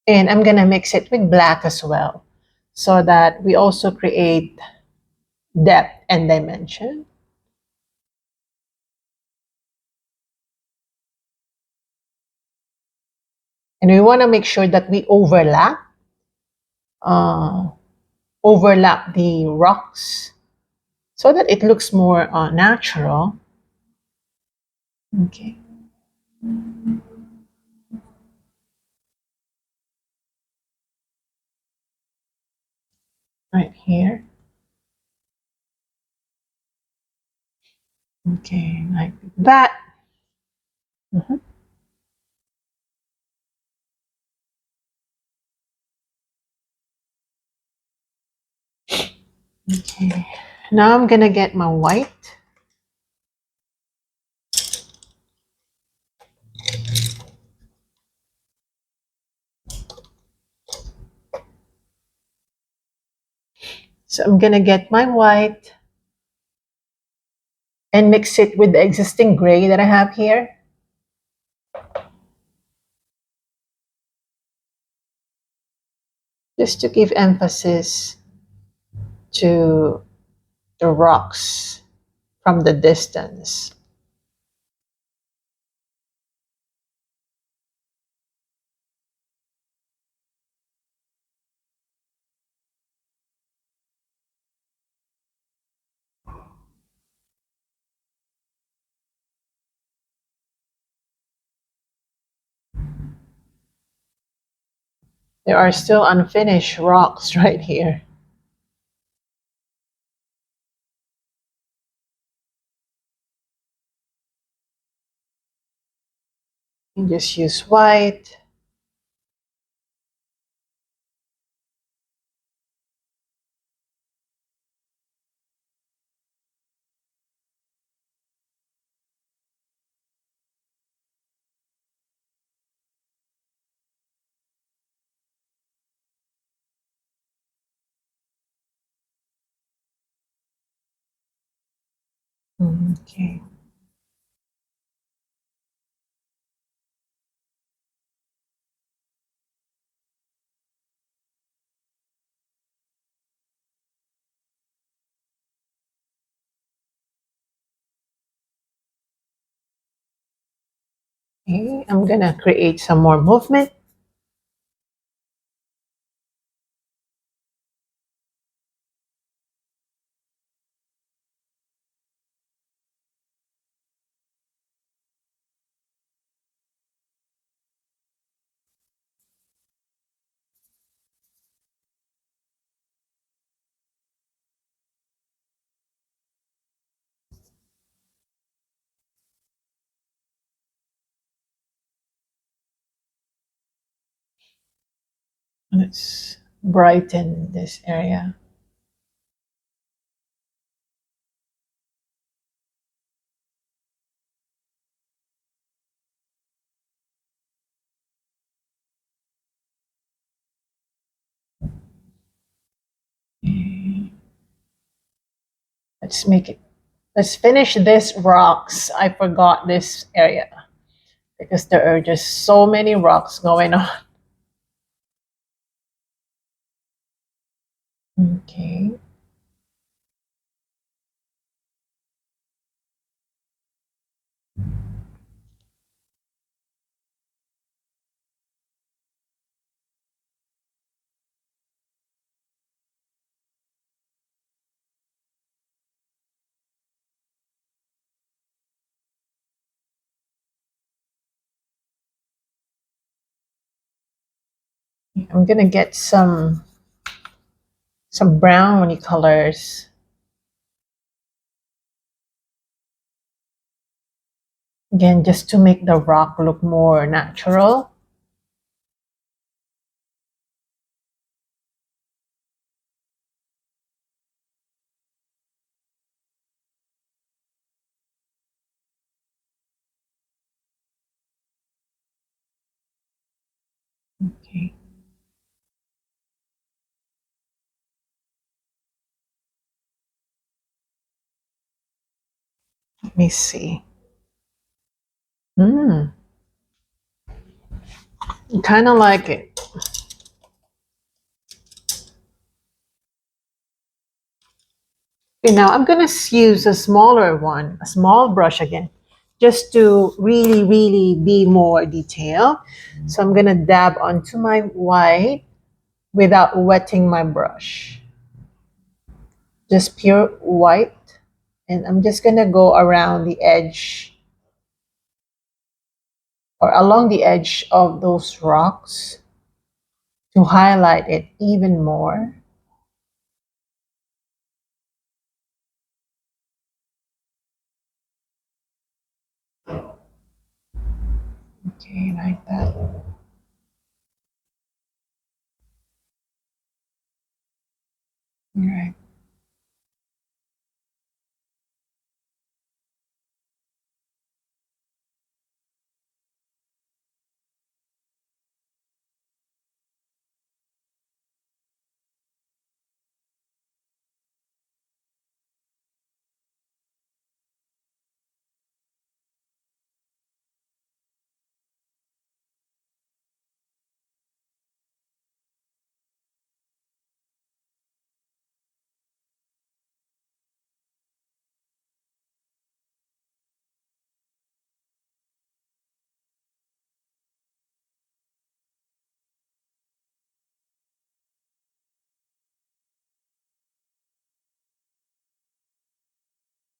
And I'm gonna mix it with black as well, so that we also create depth and dimension. And we wanna make sure that we uh, overlap the rocks so that it looks more natural. Okay. Right here. Okay, like that. Mhm. Okay. Now I'm gonna get my white. So I'm gonna get my white and mix it with the existing gray that I have here. Just to give emphasis to the rocks from the distance. There are still unfinished rocks right here. You just use white. Okay. Okay, I'm gonna create some more movement. Let's brighten this area. Let's make it. Let's finish this rocks. I forgot this area because there are just so many rocks going on. Okay. I'm gonna get some browny colors. Again, just to make the rock look more natural. Okay. Let me see. Kind of like it. Okay, now I'm gonna use a smaller one, a small brush again, just to really, really be more detailed. So I'm gonna dab onto my white without wetting my brush. Just pure white. And I'm just gonna go around the edge or along the edge of those rocks to highlight it even more. Okay, like that. All right.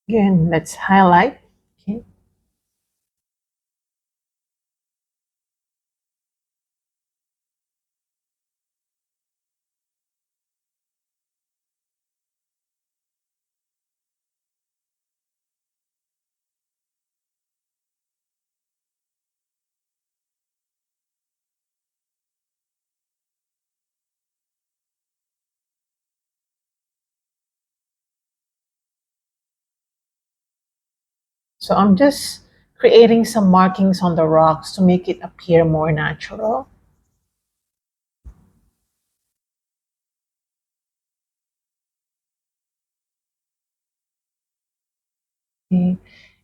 Again, let's highlight. Okay. So I'm just creating some markings on the rocks to make it appear more natural. Okay.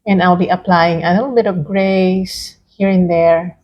And I'll be applying a little bit of grays here and there.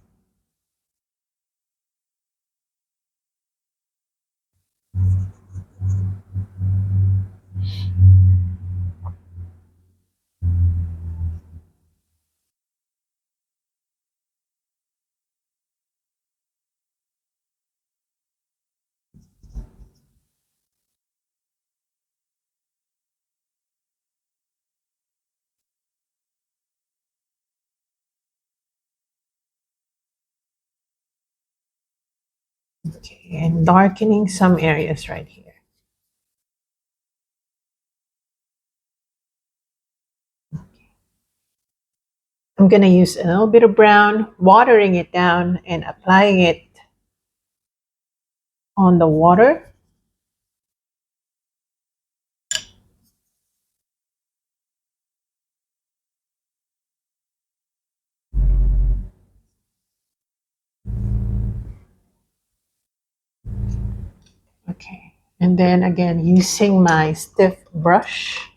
Okay, and darkening some areas right here. I'm going to use a little bit of brown, watering it down and applying it on the water. Okay, and then again, using my stiff brush,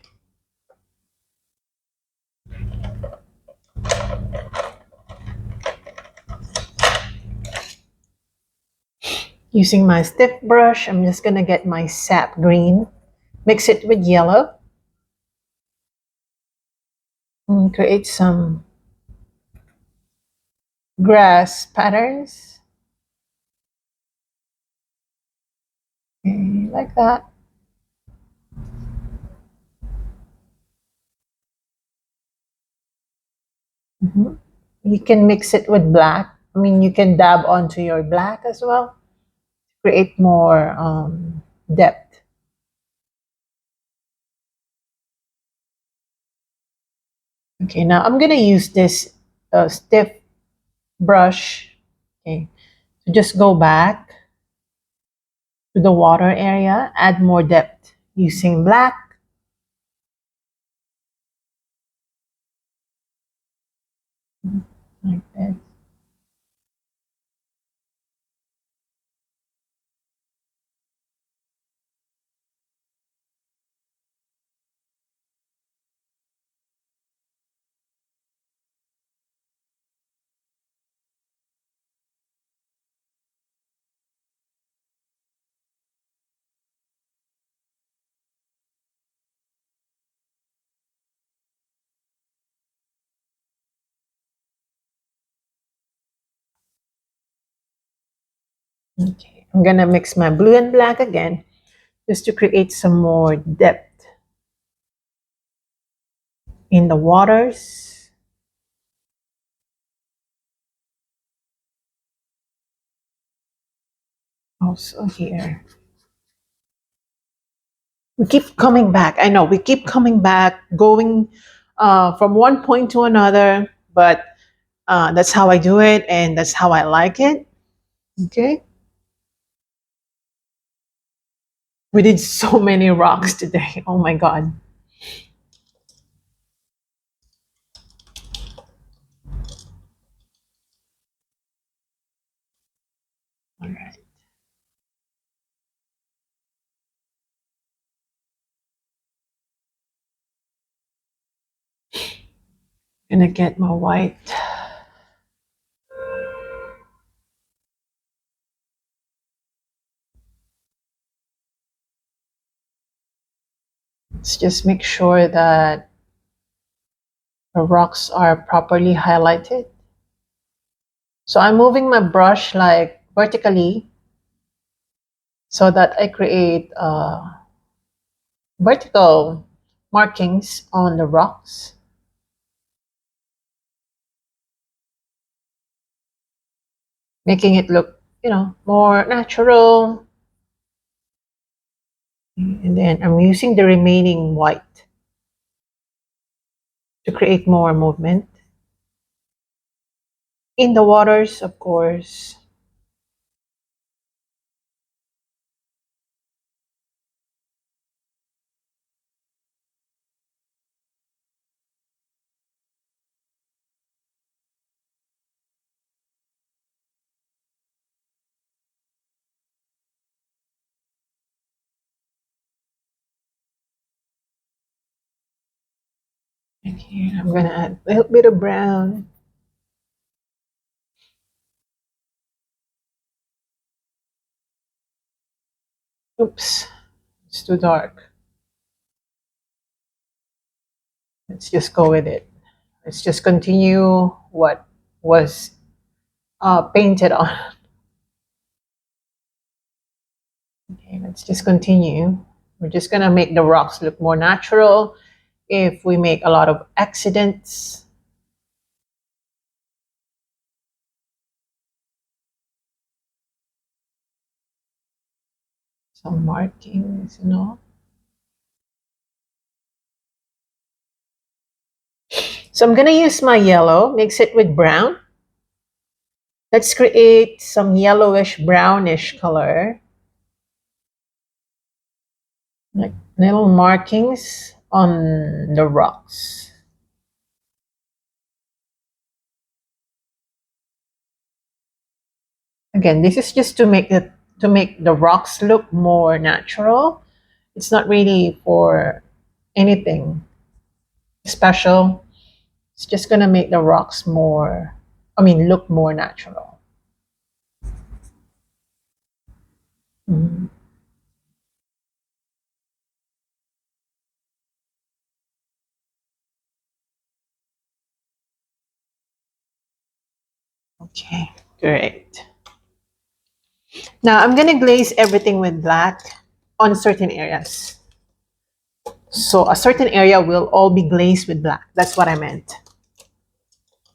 I'm just going to get my sap green, mix it with yellow, and create some grass patterns. Okay, like that. Mhm. You can mix it with black. I mean, you can dab onto your black as well, create more depth. Okay, now I'm gonna use this stiff brush. Okay, so just go back to the water area, add more depth using black. Like this. Okay, I'm gonna mix my blue and black again, just to create some more depth in the waters. Also here. We keep coming back. I know we keep coming back, going from one point to another, but that's how I do it, and that's how I like it. Okay. We did so many rocks today. Oh my God. All right. Gonna get my white. Let's just make sure that the rocks are properly highlighted. So I'm moving my brush like vertically so that I create a vertical markings on the rocks. Making it look, more natural. And then I'm using the remaining white to create more movement. In the waters, of course. And here I'm gonna add a little bit of brown. Oops, it's too dark. Let's just go with it. Let's just continue what was painted on. Okay, let's just continue. We're just gonna make the rocks look more natural. If we make a lot of accidents, some markings, So I'm gonna use my yellow, mix it with brown. Let's create some yellowish brownish color, like little markings on the rocks. Again, this is just to make the rocks look more natural. It's not really for anything special. It's just gonna make the rocks look more natural. Mhm. Okay, great. Now I'm gonna glaze everything with black on certain areas. So a certain area will all be glazed with black. That's what I meant.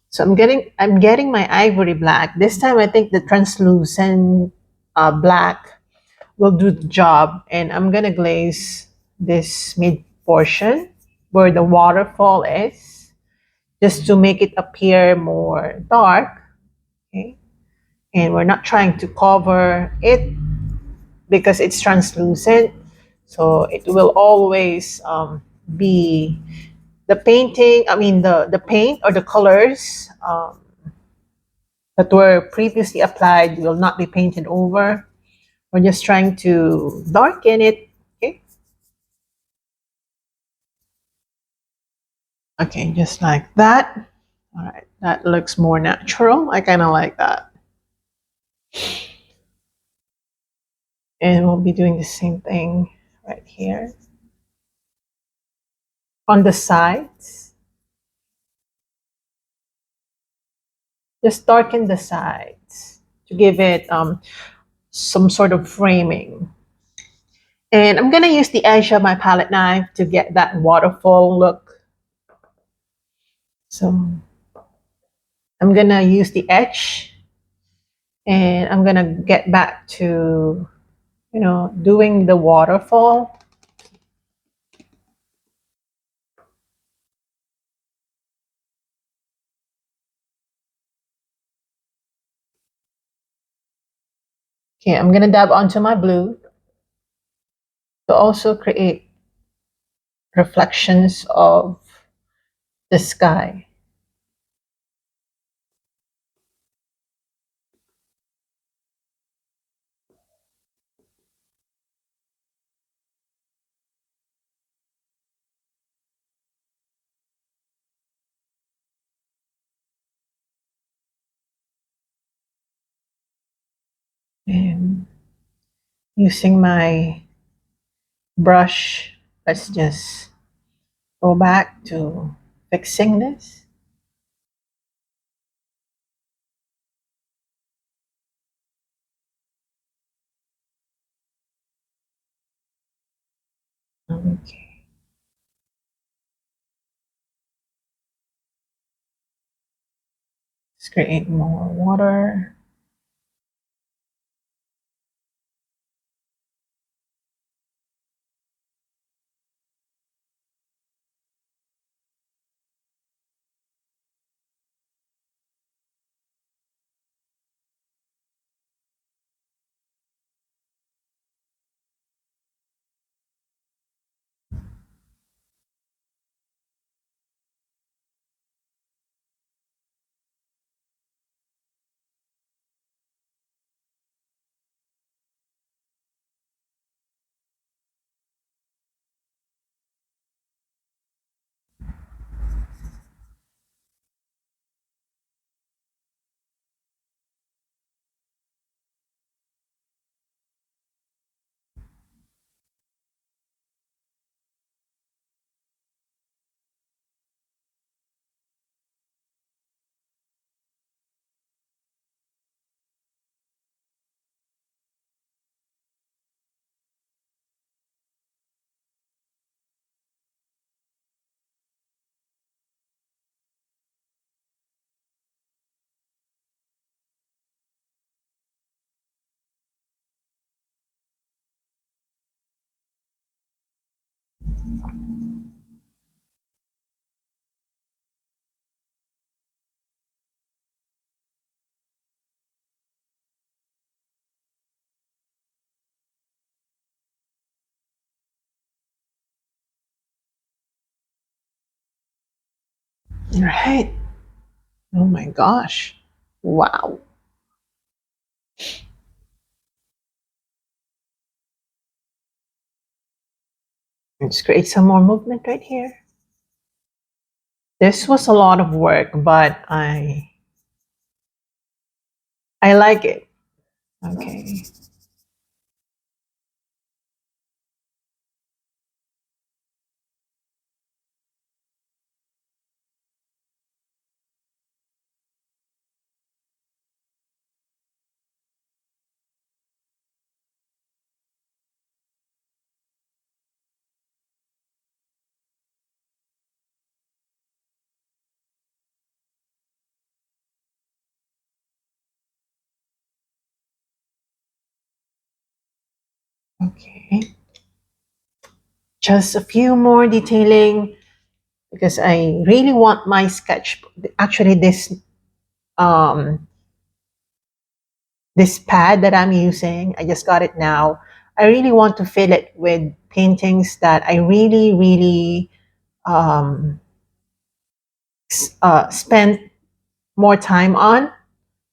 So I'm getting my ivory black. This time I think the translucent black will do the job, and I'm gonna glaze this mid portion where the waterfall is, just to make it appear more dark. Okay, and we're not trying to cover it because it's translucent, so it will always be the painting. The paint or the colors that were previously applied will not be painted over. We're just trying to darken it. Okay. Okay, just like that. All right, that looks more natural. I kind of like that. And we'll be doing the same thing right here on the sides. Just darken the sides to give it some sort of framing. And I'm gonna use the edge of my palette knife to get that waterfall look. So I'm gonna use the edge, and I'm gonna get back to, doing the waterfall. Okay, I'm gonna dab onto my blue to also create reflections of the sky. And using my brush, let's just go back to fixing this. Okay. Let's create more water. Right. Oh my gosh. Wow. Let's create some more movement right here. This was a lot of work, but I like it. Okay. Okay. Just a few more detailing because I really want my sketch. Actually, um, this pad that I'm using, I just got it now. I really want to fill it with paintings that I really, really um, spent more time on.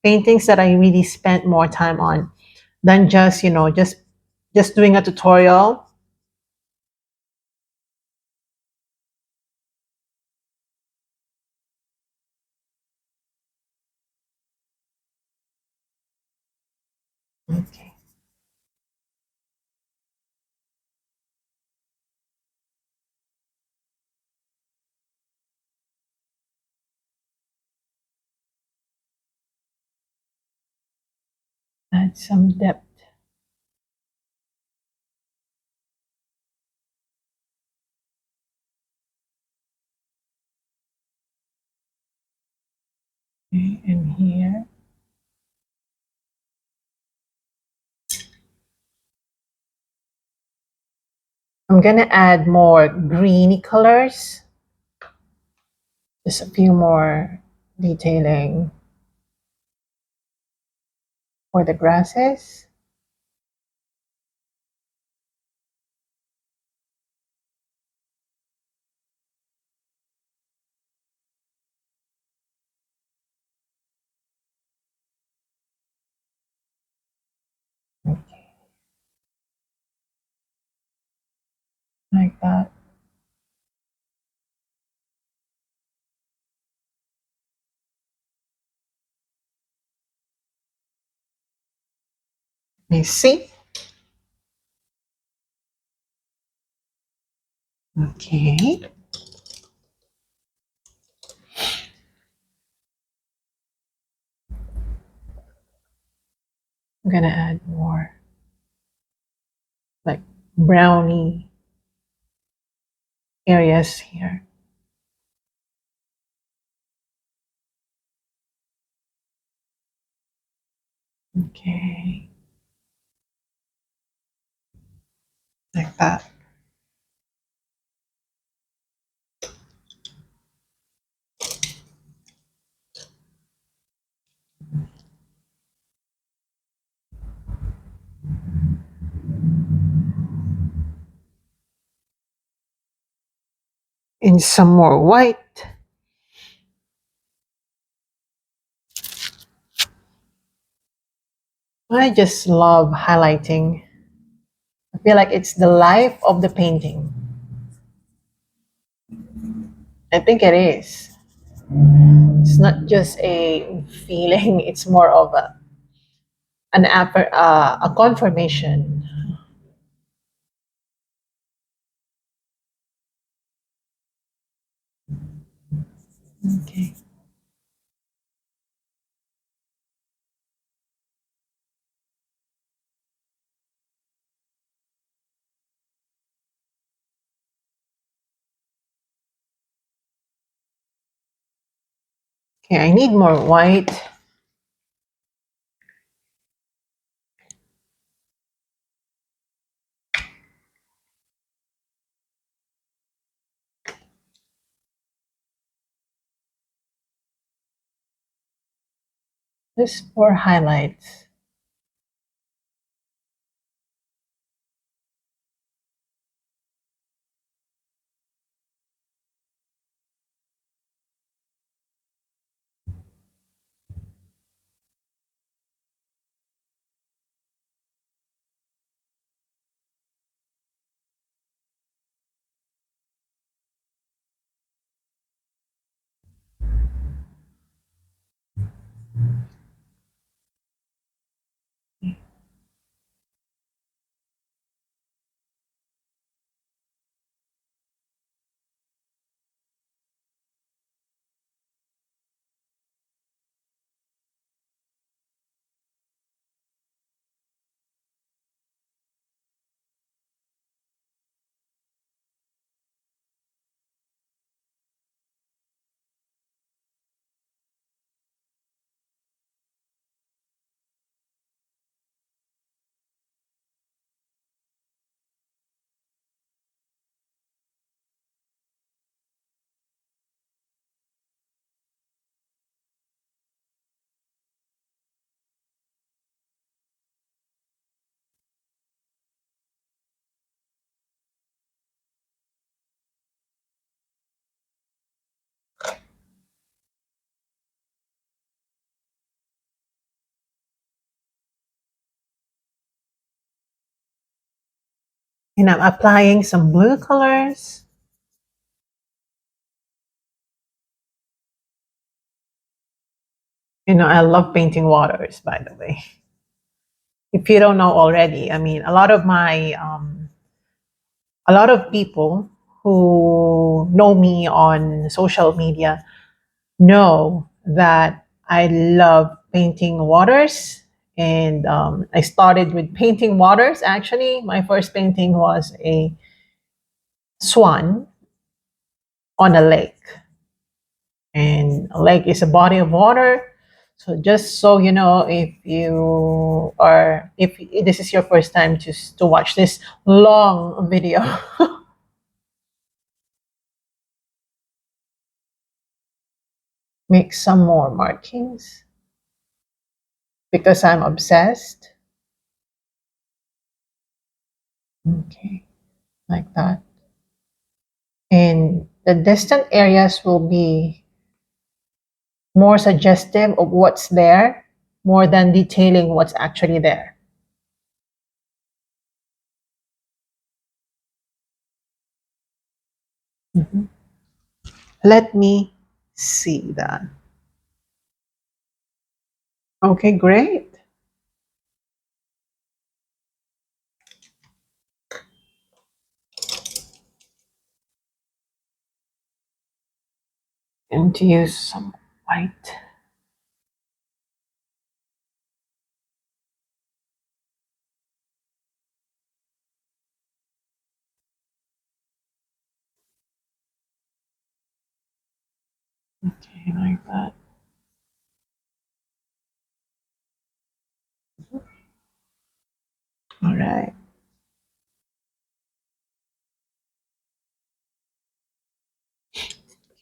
Paintings that I really spent more time on than just just doing a tutorial. Okay, add some depth. Okay, and here I'm gonna add more greeny colors. Just a few more detailing for the grasses. Okay, like that. You see? Okay. I'm gonna add more like brownie areas here. Okay, like that. And some more white. I just love highlighting. I feel like it's the life of the painting. I think it is. It's not just a feeling, it's more of a confirmation. Okay. Okay, I need more white. Just for highlights. And I'm applying some blue colors. I love painting waters, by the way. If you don't know already, I mean, a lot of people who know me on social media know that I love painting waters. And I started with painting waters. Actually, my first painting was a swan on a lake. And a lake is a body of water. So just so you know, if this is your first time to watch this long video, make some more markings because I'm obsessed. Okay, like that. And the distant areas will be more suggestive of what's there more than detailing what's actually there. Mhm. Let me see that. Okay, great. And to use some white. Okay, like that. All right.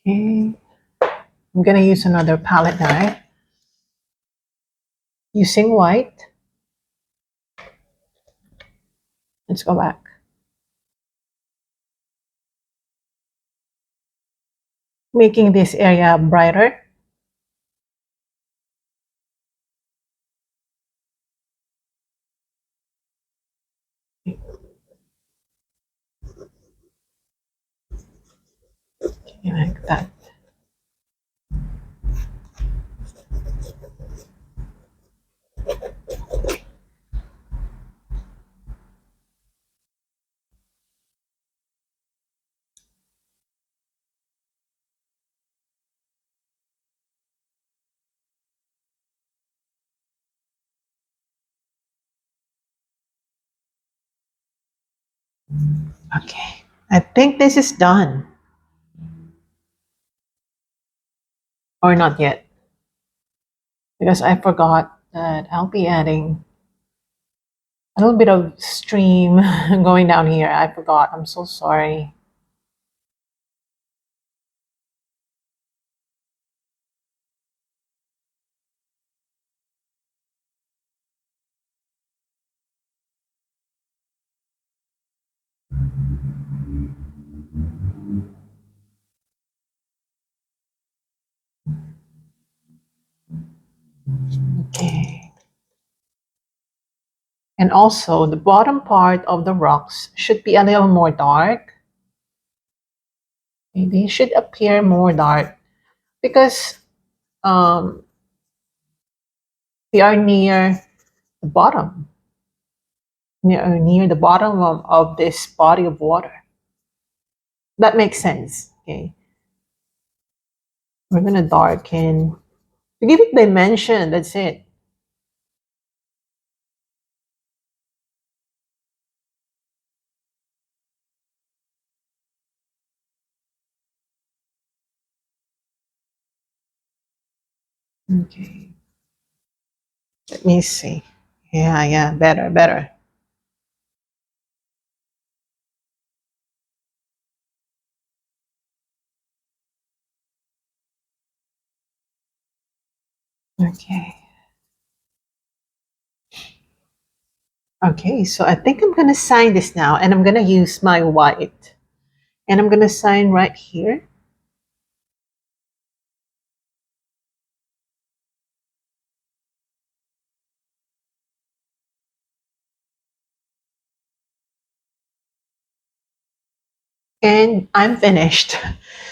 Okay. I'm gonna use another palette knife using white. Let's go back. Making this area brighter. Like that. Okay. I think this is done. Or not yet. Because I forgot that I'll be adding a little bit of stream going down here. I forgot. I'm so sorry. Okay. And also, the bottom part of the rocks should be a little more dark. Okay, they should appear more dark because um, they are near the bottom, near the bottom of this body of water. That makes sense. Okay, we're gonna darken to give it dimension. That's it. Okay, let me see. Yeah, better. Okay. Okay, so I think I'm gonna sign this now, and I'm gonna use my white, and I'm gonna sign right here. And I'm finished.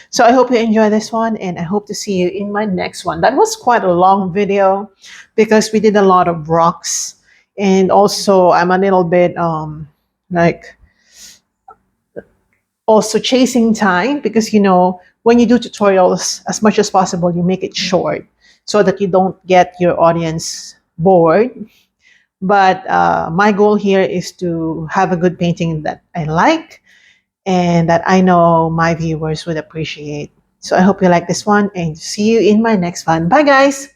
So I hope you enjoy this one, and I hope to see you in my next one. That was quite a long video because we did a lot of rocks, and also I'm a little bit like also chasing time because when you do tutorials, as much as possible you make it short so that you don't get your audience bored. But my goal here is to have a good painting that I like and that I know my viewers would appreciate. So I hope you like this one and see you in my next one. Bye, guys.